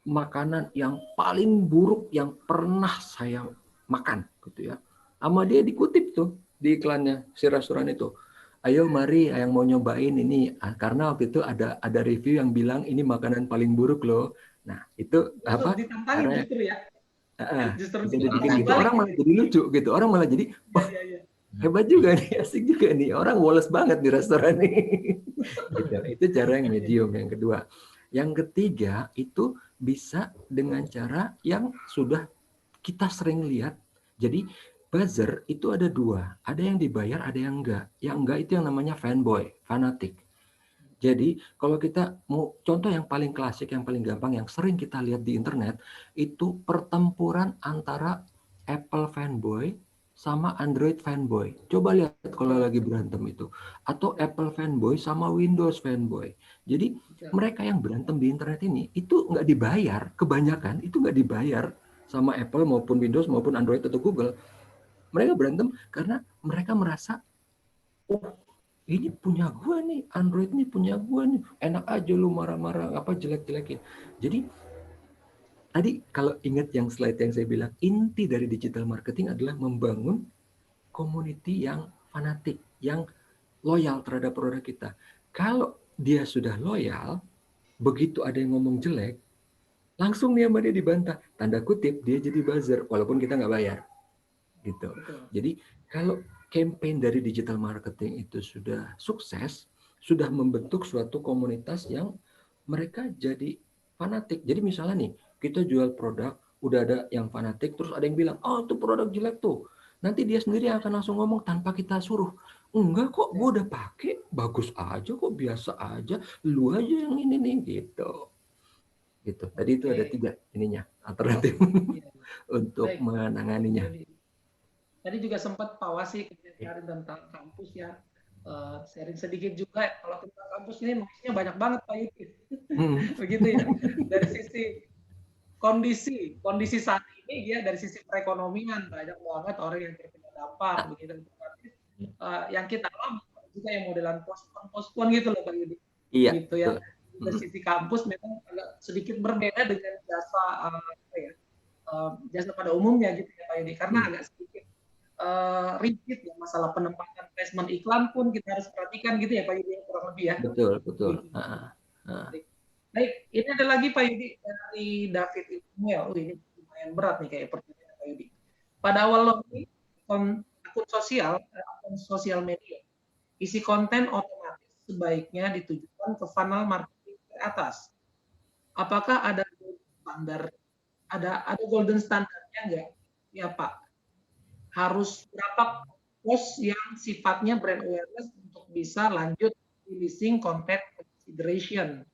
makanan yang paling buruk yang pernah saya makan gitu ya. Sama dia dikutip tuh di iklannya si restoran itu. Ayo mari yang mau nyobain ini, karena waktu itu ada review yang bilang ini makanan paling buruk loh. Nah itu apa?
Ditantangin justru ya.
Justru dibikin gitu. Orang malah jadi lucu gitu. Orang malah jadi wah, hebat juga nih, asik juga nih. Orang woles banget di restoran nih. Gitu. Itu cara yang medium yang kedua. Yang ketiga itu bisa dengan cara yang sudah kita sering lihat. Jadi buzzer itu ada dua, ada yang dibayar, ada yang enggak. Yang enggak itu yang namanya fanboy, fanatik. Jadi kalau kita mau contoh yang paling klasik, yang paling gampang, yang sering kita lihat di internet, itu pertempuran antara Apple fanboy sama Android fanboy. Coba lihat kalau lagi berantem itu. Atau Apple fanboy sama Windows fanboy. Jadi mereka yang berantem di internet ini, itu nggak dibayar, kebanyakan itu nggak dibayar sama Apple maupun Windows maupun Android atau Google. Mereka berantem karena mereka merasa, oh ini punya gue nih, Android ini punya gue nih, enak aja lu marah-marah, apa jelek-jelekin. Jadi tadi kalau ingat yang slide yang saya bilang, inti dari digital marketing adalah membangun community yang fanatik, yang loyal terhadap produk kita. Kalau dia sudah loyal, begitu ada yang ngomong jelek, langsung nih sama dia dibantah. Tanda kutip, dia jadi buzzer, walaupun kita nggak bayar. Gitu. Jadi kalau campaign dari digital marketing itu sudah sukses, sudah membentuk suatu komunitas yang mereka jadi fanatik. Jadi misalnya nih, kita jual produk, udah ada yang fanatik, terus ada yang bilang, oh itu produk jelek tuh. Nanti dia sendiri akan langsung ngomong tanpa kita suruh. Enggak kok, gue udah pakai, bagus aja kok, biasa aja, lu aja yang ini nih, gitu. Gitu. Tadi itu ada 3 ininya, alternatif untuk menanganinya.
Tadi juga sempat Pak Wasi sharing tentang kampus ya, sharing sedikit juga kalau tentang kampus ini nulisnya banyak banget Pak Yudi. Begitu ya. Dari sisi kondisi saat ini ya, dari sisi perekonomian banyak banget orang yang terkena dampak begitu. Yang kita alami juga yang modelan pospon gitu loh Pak Yudi.
Iya.
Gitu ya. Dari sisi kampus memang agak sedikit berbeda dengan jasa jasa pada umumnya gitu ya Pak Yudi, karena agak sedikit rigid ya, masalah penempatan placement iklan pun kita harus perhatikan gitu ya Pak Yudi, kurang lebih ya.
Betul.
Baik, ini ada lagi Pak Yudi dari David Ismail. Ini lumayan berat nih kayak pertanyaan Pak Yudi. Pada awal launching akun sosial media, isi konten otomatis sebaiknya ditujukan ke funnel marketing ke atas. Apakah ada standar, ada golden standarnya nggak? Ya Pak. Harus berapa post yang sifatnya brand awareness untuk bisa lanjut releasing content consideration.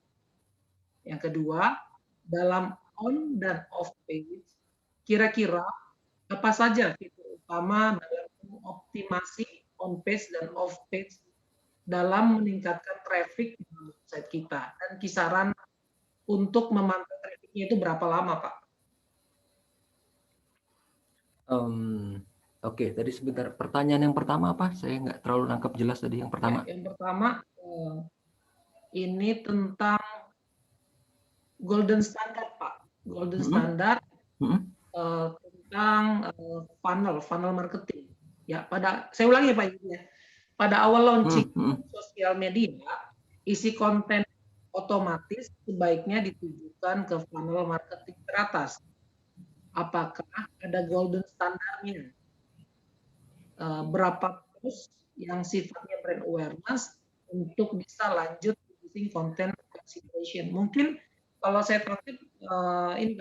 Yang kedua, dalam on dan off page, kira-kira apa saja fitur utama dalam optimasi on page dan off page dalam meningkatkan traffic di website kita, dan kisaran untuk memantau trafficnya itu berapa lama Pak?
Oke, tadi sebentar. Pertanyaan yang pertama apa? Saya nggak terlalu nangkep jelas tadi yang pertama.
Yang pertama, ini tentang golden standard, Pak. Golden standard tentang funnel marketing. Ya, saya ulangi Pak ya. Pada awal launching sosial media, isi konten otomatis sebaiknya ditujukan dimasukkan ke funnel marketing teratas? Apakah ada golden standarnya? Berapa post yang sifatnya brand awareness untuk bisa lanjut using content consideration? Mungkin kalau saya terakhir ini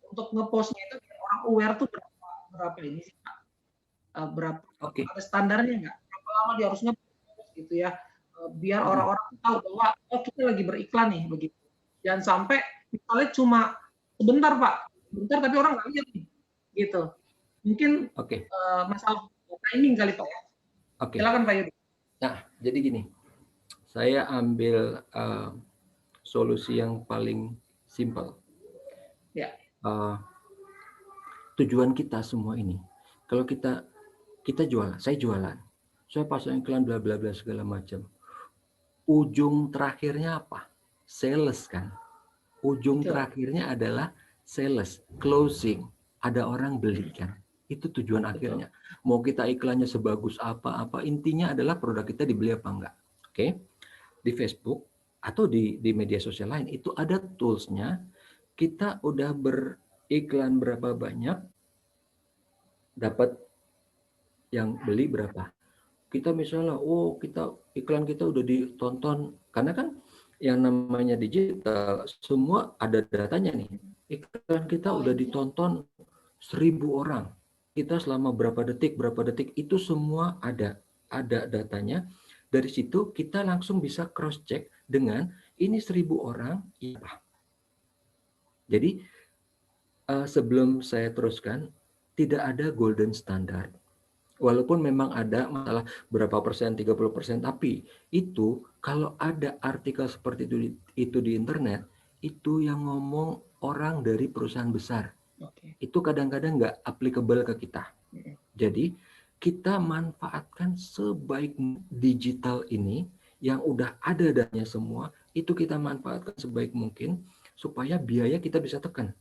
untuk ngepostnya itu orang aware tuh berapa ini sih Pak? Berapa ada standarnya nggak? Berapa lama dia harus ngepost gitu ya? Biar orang-orang tahu bahwa oh kita lagi beriklan nih begitu. Jangan sampai misalnya cuma sebentar Pak, sebentar tapi orang nggak lihat nih, gitu. Mungkin masalah timing kali Pak ya. Silakan Pak Yudi.
Nah, jadi gini, saya ambil solusi yang paling simpel.
Ya.
Tujuan kita semua ini, kalau kita jualan, saya pasang iklan bla bla bla segala macam. Ujung terakhirnya apa? Sales kan. Ujung terakhirnya adalah sales, closing. Ada orang beli kan. Itu tujuan akhirnya. Mau kita iklannya sebagus apa, intinya adalah produk kita dibeli apa enggak. Oke. Di Facebook atau di media sosial lain itu ada tools-nya. Kita udah beriklan berapa banyak, dapat yang beli berapa. Kita misalnya, iklan kita udah ditonton, karena kan yang namanya digital semua ada datanya nih. Iklan kita udah ditonton 1.000 orang. Kita selama berapa detik itu semua ada datanya. Dari situ kita langsung bisa cross check dengan ini 1.000 orang. Jadi sebelum saya teruskan, tidak ada golden standard. Walaupun memang ada masalah berapa persen, 30%, tapi itu kalau ada artikel seperti itu di internet, itu yang ngomong orang dari perusahaan besar. Itu kadang-kadang nggak applicable ke kita. Jadi kita manfaatkan sebaik digital ini yang udah ada datanya semua, itu kita manfaatkan sebaik mungkin supaya biaya kita bisa tekan.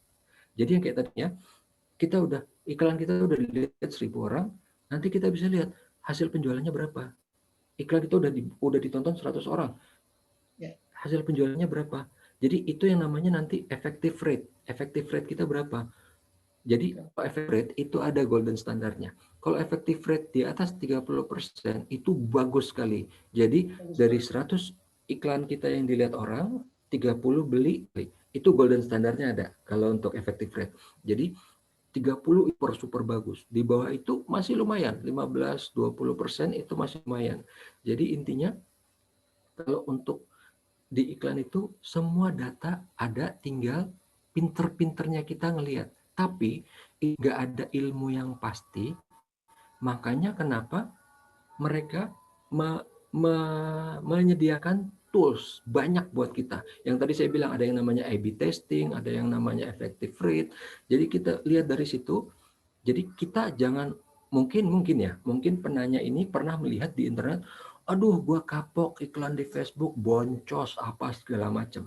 Jadi yang kayak tadinya, iklan kita udah dilihat 1.000 orang, nanti kita bisa lihat hasil penjualannya berapa. Iklan kita udah ditonton 100 orang. Hasil penjualannya berapa. Jadi itu yang namanya nanti effective rate. Effective rate kita berapa. Jadi effective rate itu ada golden standarnya. Kalau effective rate di atas 30% itu bagus sekali. Jadi dari 100 iklan kita yang dilihat orang, 30 beli. Itu golden standarnya ada kalau untuk effective rate. Jadi 30 super bagus. Di bawah itu masih lumayan, 15-20% itu masih lumayan. Jadi intinya kalau untuk di iklan itu semua data ada, tinggal pinter-pinternya kita ngelihat. Tapi nggak ada ilmu yang pasti, makanya kenapa mereka menyediakan tools banyak buat kita. Yang tadi saya bilang ada yang namanya A/B testing, ada yang namanya effective rate. Jadi kita lihat dari situ. Jadi kita jangan mungkin penanya ini pernah melihat di internet, aduh gua kapok iklan di Facebook boncos apa segala macam.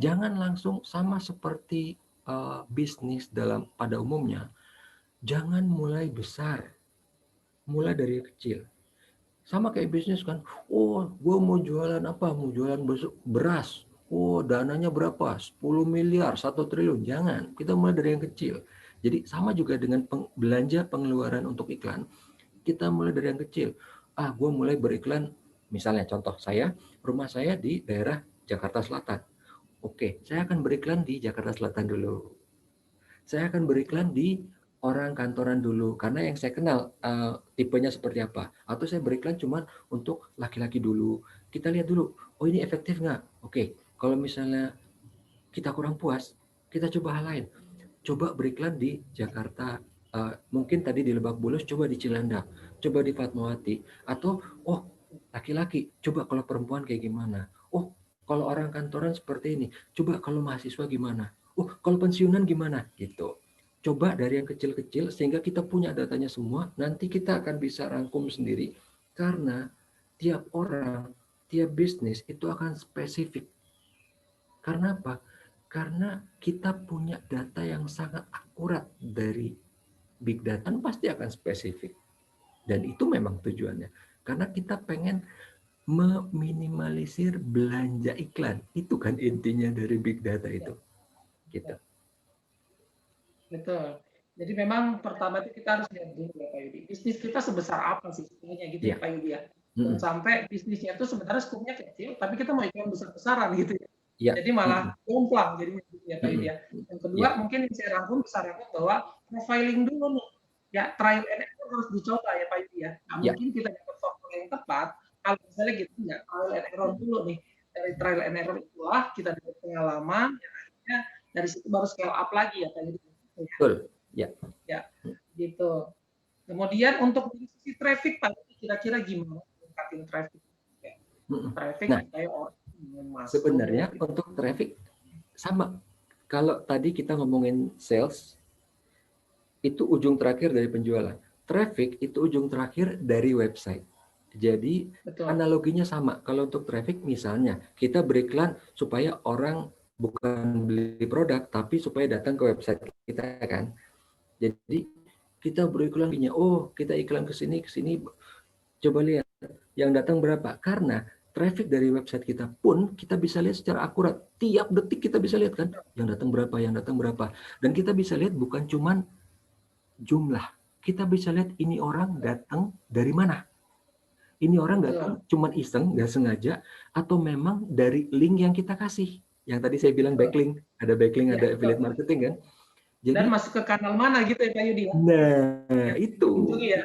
Jangan langsung sama seperti bisnis pada umumnya. Jangan mulai besar. Mulai dari kecil. Sama kayak bisnis kan, gue mau jualan apa? Mau jualan beras. Dananya berapa? 10 miliar, 1 triliun. Jangan, kita mulai dari yang kecil. Jadi sama juga dengan belanja pengeluaran untuk iklan. Kita mulai dari yang kecil. Gue mulai beriklan, misalnya contoh saya, rumah saya di daerah Jakarta Selatan. Oke, saya akan beriklan di Jakarta Selatan dulu. Saya akan beriklan di orang kantoran dulu, karena yang saya kenal tipenya seperti apa. Atau saya beriklan cuma untuk laki-laki dulu. Kita lihat dulu, ini efektif nggak? Oke, kalau misalnya kita kurang puas, kita coba hal lain. Coba beriklan di Jakarta, mungkin tadi di Lebak Bulus, coba di Cilandak, coba di Fatmawati. Atau, laki-laki, coba kalau perempuan kayak gimana? Kalau orang kantoran seperti ini, coba kalau mahasiswa gimana? Kalau pensiunan gimana? Gitu. Coba dari yang kecil-kecil sehingga kita punya datanya semua, nanti kita akan bisa rangkum sendiri karena tiap orang, tiap bisnis itu akan spesifik. Karena apa? Karena kita punya data yang sangat akurat dari big data, pasti akan spesifik. Dan itu memang tujuannya. Karena kita pengen meminimalisir belanja iklan. Itu kan intinya dari big data itu. Gitu.
Betul. Jadi memang pertama itu kita harus lihat dulu ya Pak Yudi. Bisnis kita sebesar apa sih sebenarnya gitu ya Pak Yudi ya. Dan sampai bisnisnya itu sebenarnya skupnya kecil, tapi kita mau iklan besar-besaran gitu ya.
Ya.
Jadi malah jomplang jadinya gitu ya Pak Yudi ya. Yang kedua mungkin yang saya rangkum bisa rangkum bahwa profiling dulu nih. Ya trial and error harus dicoba ya Pak Yudi ya. Nah, mungkin kita dapat software yang tepat. Kalau misalnya gitu ya trial and error dulu nih. Dari trial and error itulah kita dapat pengalaman. Yang akhirnya dari situ baru scale up lagi ya Pak Yudi.
Betul. Ya.
Ya, gitu. Kemudian untuk dari sisi traffic Pak, kira-kira gimana meningkatin traffic? Ya. Traffic kayak orang masuk.
Sebenarnya untuk traffic sama. Kalau tadi kita ngomongin sales, itu ujung terakhir dari penjualan. Traffic itu ujung terakhir dari website. Jadi analoginya sama. Kalau untuk traffic misalnya kita beriklan supaya orang bukan beli produk tapi supaya datang ke website kita kan. Jadi kita beriklan, kita iklan ke sini, coba lihat yang datang berapa. Karena traffic dari website kita pun kita bisa lihat secara akurat. Tiap detik kita bisa lihat kan, yang datang berapa. Dan kita bisa lihat bukan cuman jumlah. Kita bisa lihat ini orang datang dari mana. Ini orang datang cuman iseng, nggak sengaja, atau memang dari link yang kita kasih. Yang tadi saya bilang backlink, ada backlink, ada affiliate marketing kan.
Jadi, dan masuk ke kanal mana gitu ya Pak Yudi?
Nah, itu. Ya.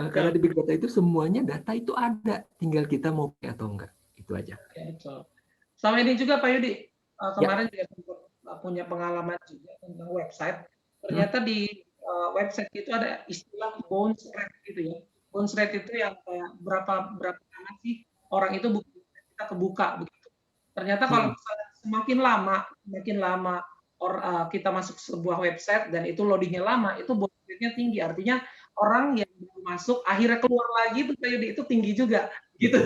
Karena di big data itu semuanya data itu ada, tinggal kita mau pakai atau enggak. Itu aja.
Betul. Sama ini juga Pak Yudi, kemarin juga punya pengalaman juga tentang website. Ternyata di website itu ada istilah bounce rate gitu ya. Bounce rate itu yang kayak berapa lama sih orang itu kita kebuka begitu. Ternyata kalau misalnya semakin lama kita masuk sebuah website dan itu loadingnya lama, itu bounce rate-nya tinggi. Artinya orang yang baru masuk akhirnya keluar lagi itu tinggi juga, gitu.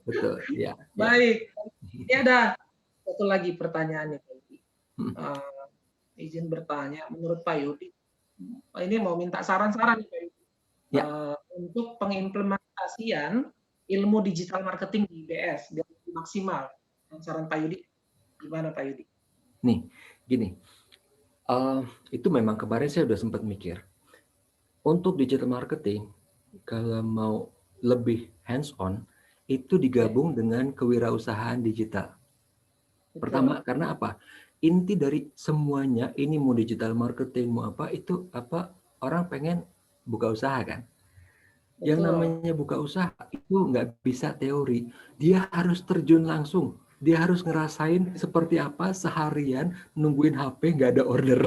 Betul. Ya.
Baik. Ini ada satu lagi pertanyaannya Pak Yudi. Izin bertanya, menurut Pak Yudi, ini mau minta saran-saran nih Pak Yudi. Untuk pengimplementasian ilmu digital marketing di IBS biar lebih maksimal. Saran Pak Yudi, gimana Pak Yudi?
Nih, gini, itu memang kemarin saya udah sempat mikir. Untuk digital marketing, kalau mau lebih hands-on, itu digabung dengan kewirausahaan digital. Pertama, karena apa? Inti dari semuanya, ini mau digital marketing, mau apa, itu apa orang pengen buka usaha kan? Yang namanya buka usaha itu nggak bisa teori. Dia harus terjun langsung. Dia harus ngerasain seperti apa seharian nungguin HP nggak ada order.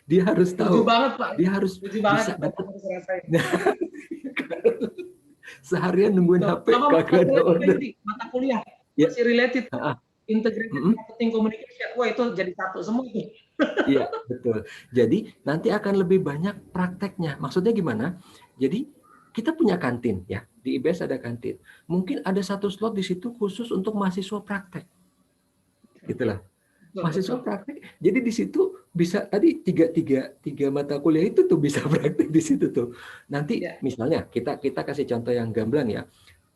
Dia harus tahu.
Banget, Pak.
Dia harus bisa dapat. Seharian nungguin HP nggak ada order.
Mata kuliah masih related. Integrated marketing communication. Wah, itu jadi satu semua tuh.
Iya, betul. Jadi nanti akan lebih banyak prakteknya. Maksudnya gimana? Jadi kita punya kantin ya, di IBS ada kantin. Mungkin ada satu slot di situ khusus untuk mahasiswa praktek. Gitulah. Mahasiswa praktek. Jadi di situ bisa tadi tiga mata kuliah itu tuh bisa praktek di situ tuh. Nanti misalnya kita kasih contoh yang gamblang ya.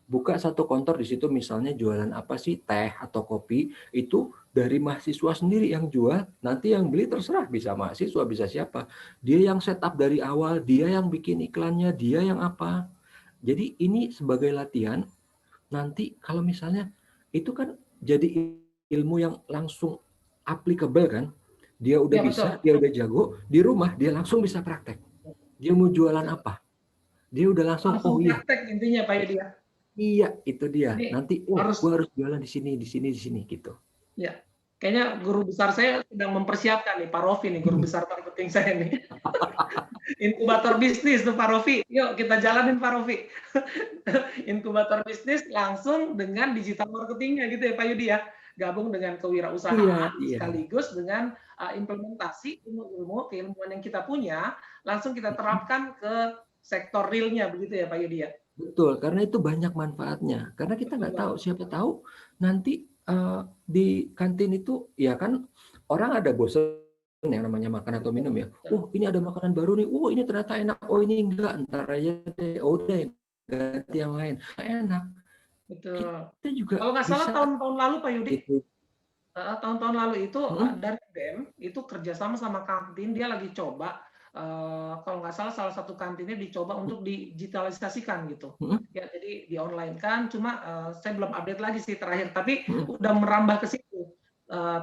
Buka satu kantor di situ misalnya jualan apa sih, teh atau kopi, itu dari mahasiswa sendiri yang jual, nanti yang beli terserah, bisa mahasiswa, bisa siapa. Dia yang setup dari awal, dia yang bikin iklannya, dia yang apa. Jadi ini sebagai latihan, nanti kalau misalnya itu kan jadi ilmu yang langsung applicable kan, dia udah bisa, dia udah jago, di rumah dia langsung bisa praktek. Dia mau jualan apa, dia udah langsung
praktek intinya Pak Yudi ya.
Iya, itu dia. Nanti gue harus jualan di sini gitu.
Ya, kayaknya guru besar saya sedang mempersiapkan nih Pak Rofi nih, guru besar marketing saya nih. Inkubator bisnis tuh Pak Rofi. Yuk kita jalanin Pak Rofi. Inkubator bisnis langsung dengan digital marketingnya gitu ya Pak Yudi ya. Gabung dengan kewirausahaan sekaligus dengan implementasi keilmuan yang kita punya, langsung kita terapkan ke sektor realnya begitu ya Pak Yudi ya.
Betul, karena itu banyak manfaatnya. Karena kita nggak tahu, siapa tahu nanti di kantin itu, ya kan orang ada bosan yang namanya makan atau minum ya. Ini ada makanan baru nih. Ini ternyata enak. Ini enggak. Ntar aja deh. Udah ganti yang lain. Enak.
Betul.
Kita juga
Kalau nggak salah
bisa
tahun-tahun lalu Pak Yudi,
itu.
tahun-tahun lalu itu
Hmm?
dari BEM itu kerjasama sama kantin, dia lagi coba kalau nggak salah satu kantinnya dicoba untuk digitalisasikan gitu.
Hmm?
Ya jadi di online kan, cuma saya belum update lagi sih terakhir, tapi
Hmm?
udah merambah ke situ.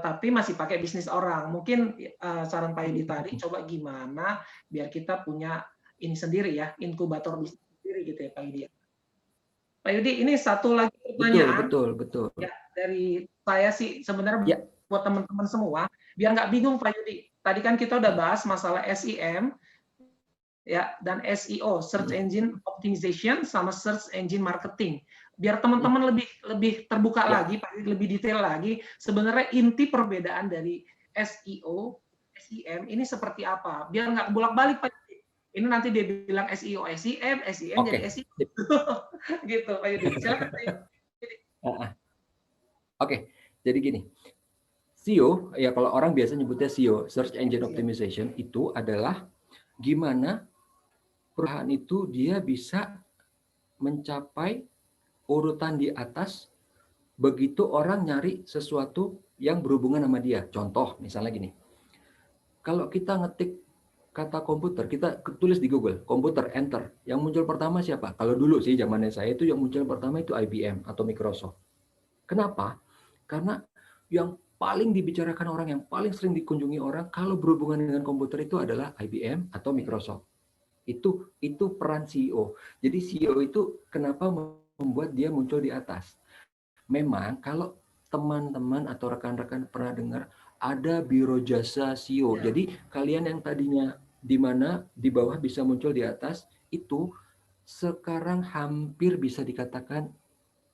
Tapi masih pakai bisnis orang. Mungkin saran Pak Yudi tadi coba gimana biar kita punya ini sendiri ya, inkubator bisnis sendiri gitu ya Pak Yudi. Pak Yudi, ini satu lagi pertanyaan.
Betul.
Ya, dari saya sih sebenarnya
Ya.
buat teman-teman semua, biar nggak bingung Pak Yudi. Tadi kan kita udah bahas masalah SEM ya dan SEO, Search Engine Optimization sama Search Engine Marketing. Biar teman-teman lebih terbuka lagi, Pak Yudi, lebih detail lagi. Sebenarnya inti perbedaan dari SEO, SEM ini seperti apa? Biar nggak bolak-balik Pak Yudi. Ini nanti dia bilang SEO, SEM, SEM jadi SEO. Gitu Pak Yudi. Silakan Pak Yudi.
Oke, jadi gini, SEO, ya kalau orang biasa nyebutnya SEO, Search Engine Optimization, itu adalah gimana perusahaan itu dia bisa mencapai urutan di atas begitu orang nyari sesuatu yang berhubungan sama dia. Contoh, misalnya gini, kalau kita ngetik kata komputer, kita tulis di Google, komputer, enter. Yang muncul pertama siapa? Kalau dulu sih, zamannya saya itu yang muncul pertama itu IBM atau Microsoft. Kenapa? Karena yang paling dibicarakan orang, yang paling sering dikunjungi orang kalau berhubungan dengan komputer itu adalah IBM atau Microsoft. Itu peran CEO. Jadi CEO itu kenapa membuat dia muncul di atas? Memang kalau teman-teman atau rekan-rekan pernah dengar ada biro jasa CEO. Jadi kalian yang tadinya di mana di bawah bisa muncul di atas, itu sekarang hampir bisa dikatakan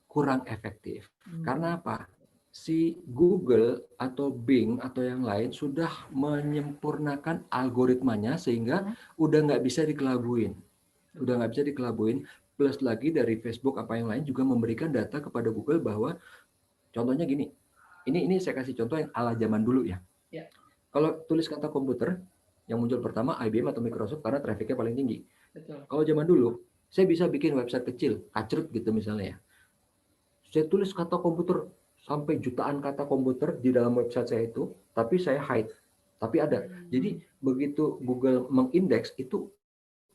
kurang efektif. Karena apa? Si Google atau Bing atau yang lain sudah menyempurnakan algoritmanya sehingga udah nggak bisa dikelabuin. Plus lagi dari Facebook apa yang lain juga memberikan data kepada Google bahwa contohnya gini. Ini saya kasih contoh yang ala zaman dulu ya. Kalau tulis kata komputer yang muncul pertama IBM atau Microsoft karena trafficnya paling tinggi. Kalau zaman dulu saya bisa bikin website kecil, kacrut gitu misalnya ya. Saya tulis kata komputer sampai jutaan kata komputer di dalam website saya itu, tapi saya hide. Tapi ada. Jadi begitu Google mengindeks itu,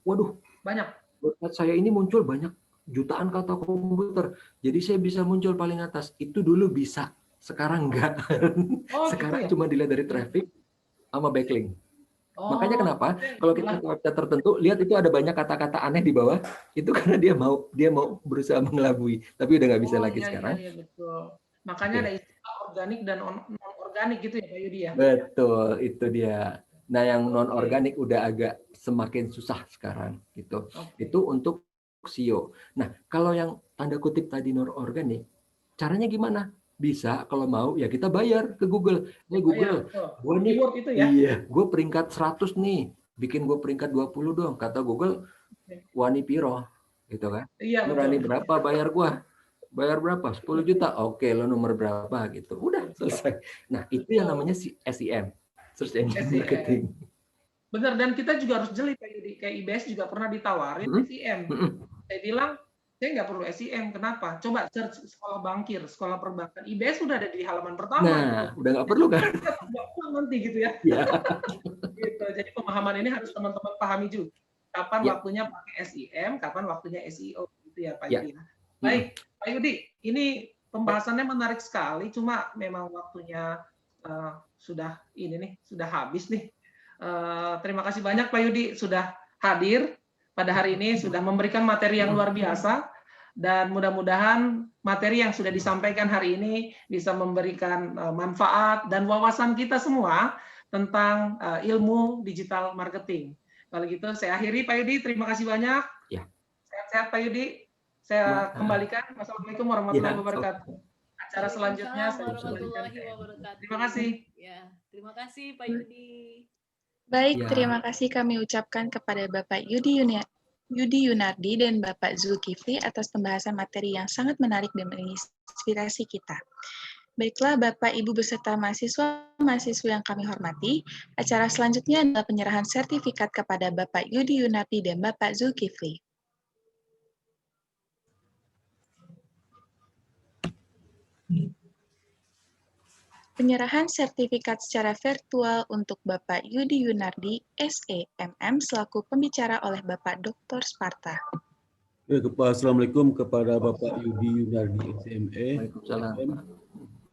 waduh,
banyak.
Website saya ini muncul banyak jutaan kata komputer. Jadi saya bisa muncul paling atas. Itu dulu bisa, sekarang enggak. Sekarang
gitu ya?
cuma dilihat dari traffic sama backlink. Makanya kenapa kalau kita ke website tertentu lihat itu ada banyak kata-kata aneh di bawah, itu karena dia mau berusaha mengelabui, tapi udah nggak bisa lagi sekarang.
Iya, betul. Makanya ada istilah organik dan non-organik gitu ya Pak Yudi ya.
Betul, itu dia. Nah, yang non-organik udah agak semakin susah sekarang gitu. Itu untuk SEO. Nah, kalau yang tanda kutip tadi non-organik, caranya gimana? Bisa kalau mau ya kita bayar ke Google. Google, gue nih, iya, gue peringkat 100 nih, bikin gue peringkat 20 dong. Kata Google, wani piro, gitu kan? Berani berapa bayar gue? Bayar berapa? 10 juta. Oke, lo nomor berapa gitu. Udah selesai. Nah, itu yang namanya SEM, Search Engine Marketing.
Benar, dan kita juga harus jeli kayak IBS juga pernah ditawarin SEM. Saya bilang saya nggak perlu SEM. Kenapa? Coba search sekolah bankir, sekolah perbankan. IBS sudah ada di halaman pertama.
Nah, udah nggak perlu kan?
Nanti gitu ya. Gitu. Jadi pemahaman ini harus teman-teman pahami juga. Kapan waktunya pakai SEM, kapan waktunya SEO, gitu ya Pak Yudi. Baik, Pak Yudi, ini pembahasannya menarik sekali. Cuma memang waktunya sudah habis nih. Terima kasih banyak Pak Yudi sudah hadir pada hari ini, sudah memberikan materi yang luar biasa, dan mudah-mudahan materi yang sudah disampaikan hari ini bisa memberikan manfaat dan wawasan kita semua tentang ilmu digital marketing. Kalau gitu saya akhiri Pak Yudi, terima kasih banyak. Sehat-sehat Pak Yudi. Saya kembalikan. Wassalamualaikum warahmatullahi wabarakatuh. Acara selanjutnya saya kembalikan. Terima kasih.
Ya, terima kasih Pak Yudi.
Baik, terima kasih kami ucapkan kepada Bapak Yudi Yunardi dan Bapak Zulkifli atas pembahasan materi yang sangat menarik dan menginspirasi kita. Baiklah Bapak Ibu beserta mahasiswa yang kami hormati, acara selanjutnya adalah penyerahan sertifikat kepada Bapak Yudi Yunardi dan Bapak Zulkifli. Penyerahan sertifikat secara virtual untuk Bapak Yudi Yunardi, SEMM, selaku pembicara oleh Bapak Dr. Sparta.
Ya, Assalamualaikum kepada Bapak Yudi Yunardi, SME.
Waalaikumsalam.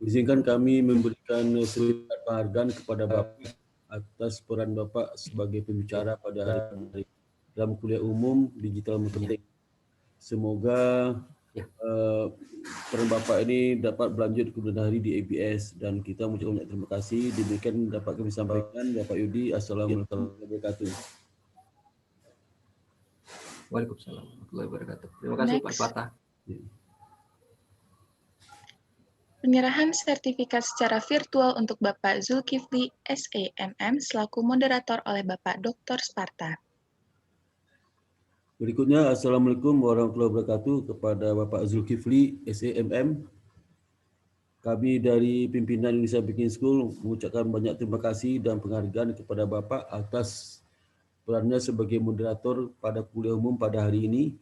Izinkan kami memberikan sertifikat penghargaan kepada Bapak atas peran Bapak sebagai pembicara pada hari ini dalam kuliah umum digital marketing. Semoga peran Bapak ini dapat berlanjut kemudian hari di ABS, dan kita mengucapkan banyak terima kasih. Demikian dapat kami sampaikan, Bapak Yudi. Assalamualaikum warahmatullahi wabarakatuh.
Waalaikumsalam warahmatullahi wabarakatuh. Terima kasih Pak Sparta.
Penyerahan sertifikat secara virtual untuk Bapak Zulkifli, SEMM, selaku moderator oleh Bapak Dr. Sparta.
Berikutnya, Assalamualaikum warahmatullahi wabarakatuh kepada Bapak Zulkifli, SEMM. Kami dari pimpinan Indonesia Baking School mengucapkan banyak terima kasih dan penghargaan kepada Bapak atas perannya sebagai moderator pada kuliah umum pada hari ini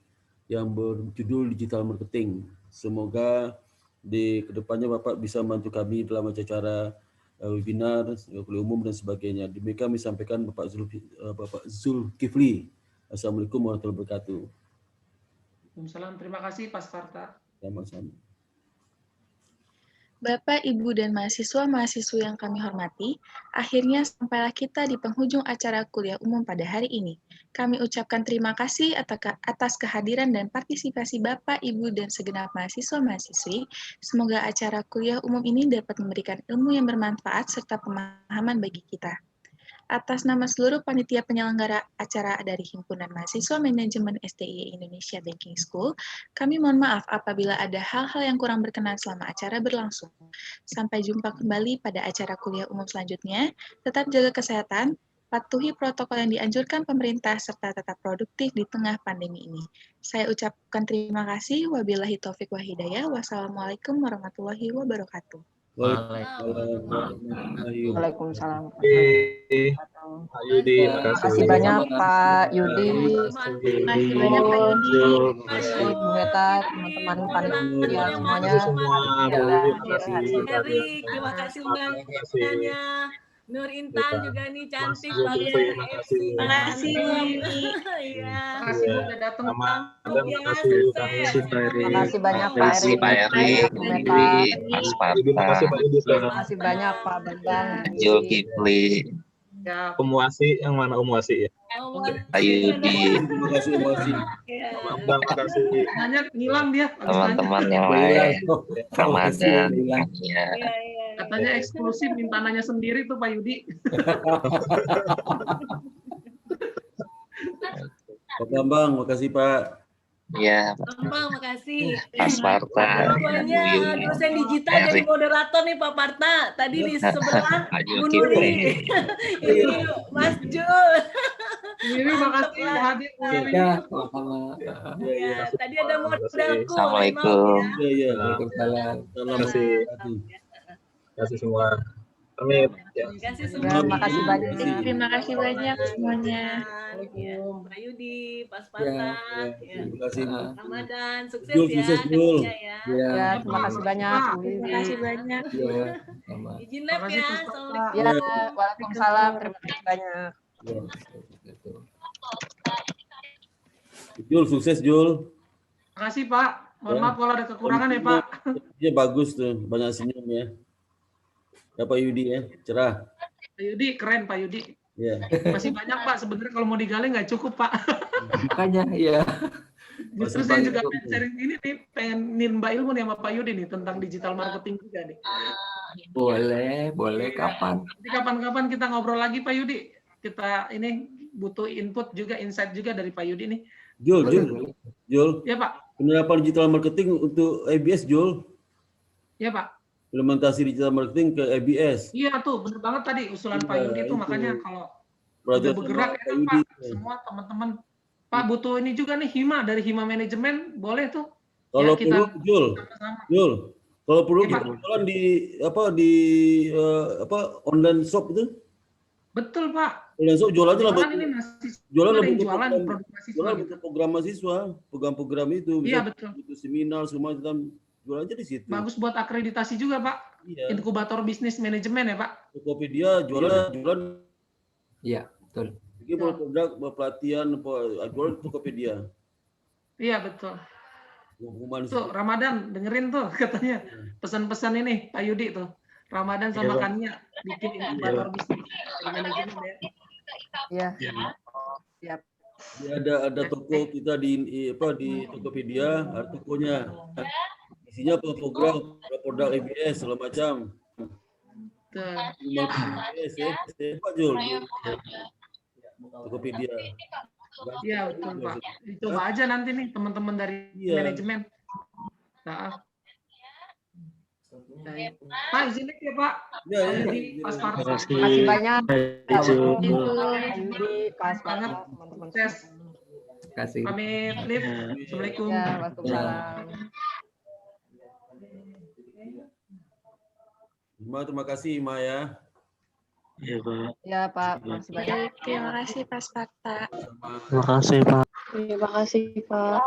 yang berjudul Digital Marketing. Semoga di kedepannya Bapak bisa membantu kami dalam acara webinar, kuliah umum dan sebagainya. Demikian kami sampaikan Bapak Zulkifli. Assalamualaikum warahmatullahi wabarakatuh.
Waalaikumsalam. Terima kasih Pak Sparta.
Sama-sama.
Bapak, Ibu, dan mahasiswa-mahasiswa yang kami hormati, akhirnya sampailah kita di penghujung acara kuliah umum pada hari ini. Kami ucapkan terima kasih atas kehadiran dan partisipasi Bapak, Ibu, dan segenap mahasiswa-mahasiswi. Semoga acara kuliah umum ini dapat memberikan ilmu yang bermanfaat serta pemahaman bagi kita. Atas nama seluruh panitia penyelenggara acara dari Himpunan Mahasiswa Manajemen STIE Indonesia Banking School, kami mohon maaf apabila ada hal-hal yang kurang berkenan selama acara berlangsung. Sampai jumpa kembali pada acara kuliah umum selanjutnya. Tetap jaga kesehatan, patuhi protokol yang dianjurkan pemerintah, serta tetap produktif di tengah pandemi ini. Saya ucapkan terima kasih. Wabillahi taufiq wa hidayah. Wassalamualaikum warahmatullahi wabarakatuh.
Waalaikumsalam.
Pak Yudi,
terima kasih banyak Pak Yudi,
Terima kasih banyak Pak Yudi.
Bu Meta, teman-teman panitia semuanya.
Erik, terima kasih undangannya. Nur Intan juga nih cantik banget.
Terima kasih.
Iya.
Terima kasih udah datang.
Terima kasih banyak Pak Erik, Bu Meta. Terima kasih banyak Pak Bambang,
Zulkifli. Umuasi yang mana Umuasi ya? Pak Yudi.
Terima kasih Umuasi.
Terima kasih.
Banyak ngilang dia.
Teman-teman yang lain. Ramadan.
Katanya eksklusif minta nanya sendiri tuh Pak Yudi.
Pak Bambang, makasih Pak.
Iya.
Bambang, makasih.
Pak Sparta.
Pokoknya dosen digital jadi moderator nih Pak Parta. Tadi di sebelah Bu Nuri. Ini Mas Jul.
Terima kasih hadir.
Ya, sama-sama.
Ya, tadi ada modalku.
Assalamualaikum.
Iya.
Waalaikumsalam.
Terima kasih. Terima kasih semua. Pamit. Ya.
Terima kasih
Ya,
semua.
terima kasih banyak.
Terima kasih banyak semuanya.
Ya, Pak Yudi, Pak Sparta. Ya.
Terima kasih.
Ramadan, sukses
Jul,
ya.
sukses, Jul.
kerjanya ya.
Ya, terima kasih banyak.
Terima kasih banyak.
Ya, sama.
Izin lab ya. Assalamualaikum.
Ya, Waalaikumsalam. Terima kasih banyak.
Jul, sukses Jul.
Terima kasih Pak. Mohon maaf kalau ada kekurangan ya Pak.
Iya bagus tuh, banyak senyum ya. Ya Pak Yudi ya, cerah.
Pak Yudi keren Pak Yudi.
Ya.
Masih banyak Pak. Sebenarnya kalau mau digali nggak cukup Pak.
Makanya, ya.
Justru saya juga pengen sharing ini nih, pengen nimba ilmu nih sama Pak Yudi nih tentang digital marketing juga nih.
Boleh, kapan?
Nanti kapan-kapan kita ngobrol lagi Pak Yudi. Kita ini butuh input juga, insight juga dari Pak Yudi nih.
Jul.
Ya Pak.
Penerapan digital marketing untuk ABS Jul.
Ya Pak.
Implementasi digital marketing ke ABS.
Iya tuh, bener banget tadi usulan Pak Yudi tuh, makanya kalau
Project
udah bergerak ya Pak, semua teman-teman. Pak butuh ini juga nih Hima, dari Hima Manajemen, boleh tuh.
Kalau
ya, kita
perlu Jul, kalau perlu
ya,
kita jualan di online shop itu.
Betul Pak.
Online shop jualan aja lah.
Jualan produk mahasiswa
jualan gitu. Program mahasiswa, program-program itu.
Iya betul.
Itu seminar semua macam. jual aja di situ.
Bagus buat akreditasi juga, Pak.
Iya.
Inkubator bisnis manajemen ya, Pak.
Tokopedia jualan
Iya, betul.
bikin produk pelatihan jualan Tokopedia.
Iya, betul.
Hukuman
Tuh, Ramadan, dengerin tuh katanya. Pesan-pesan ini, Pak Yudi tuh. Ramadan sama Kania bikin inkubator bisnis manajemen ya.
Iya. Siap.
Ada toko kita di Tokopedia, ada tokonya. Isinya program, produk EBS segala macam. EBS ya, Pak Jul. Tokopedia.
Iya betul Pak. Coba aja nanti nih teman-teman dari manajemen. Nah, Pak izin ya Pak.
Ya,
Terima kasih banyak. Pas banget teman-teman.
Sukses.
Terima kasih.
Pamit, Lip. Assalamualaikum.
Ya, waalaikumsalam.
Terima kasih Ima ya.
Iya Pak.
Ya Pak, makasih banyak.
Terima kasih Pak Sparta.
Terima kasih Pak.
Terima kasih Pak.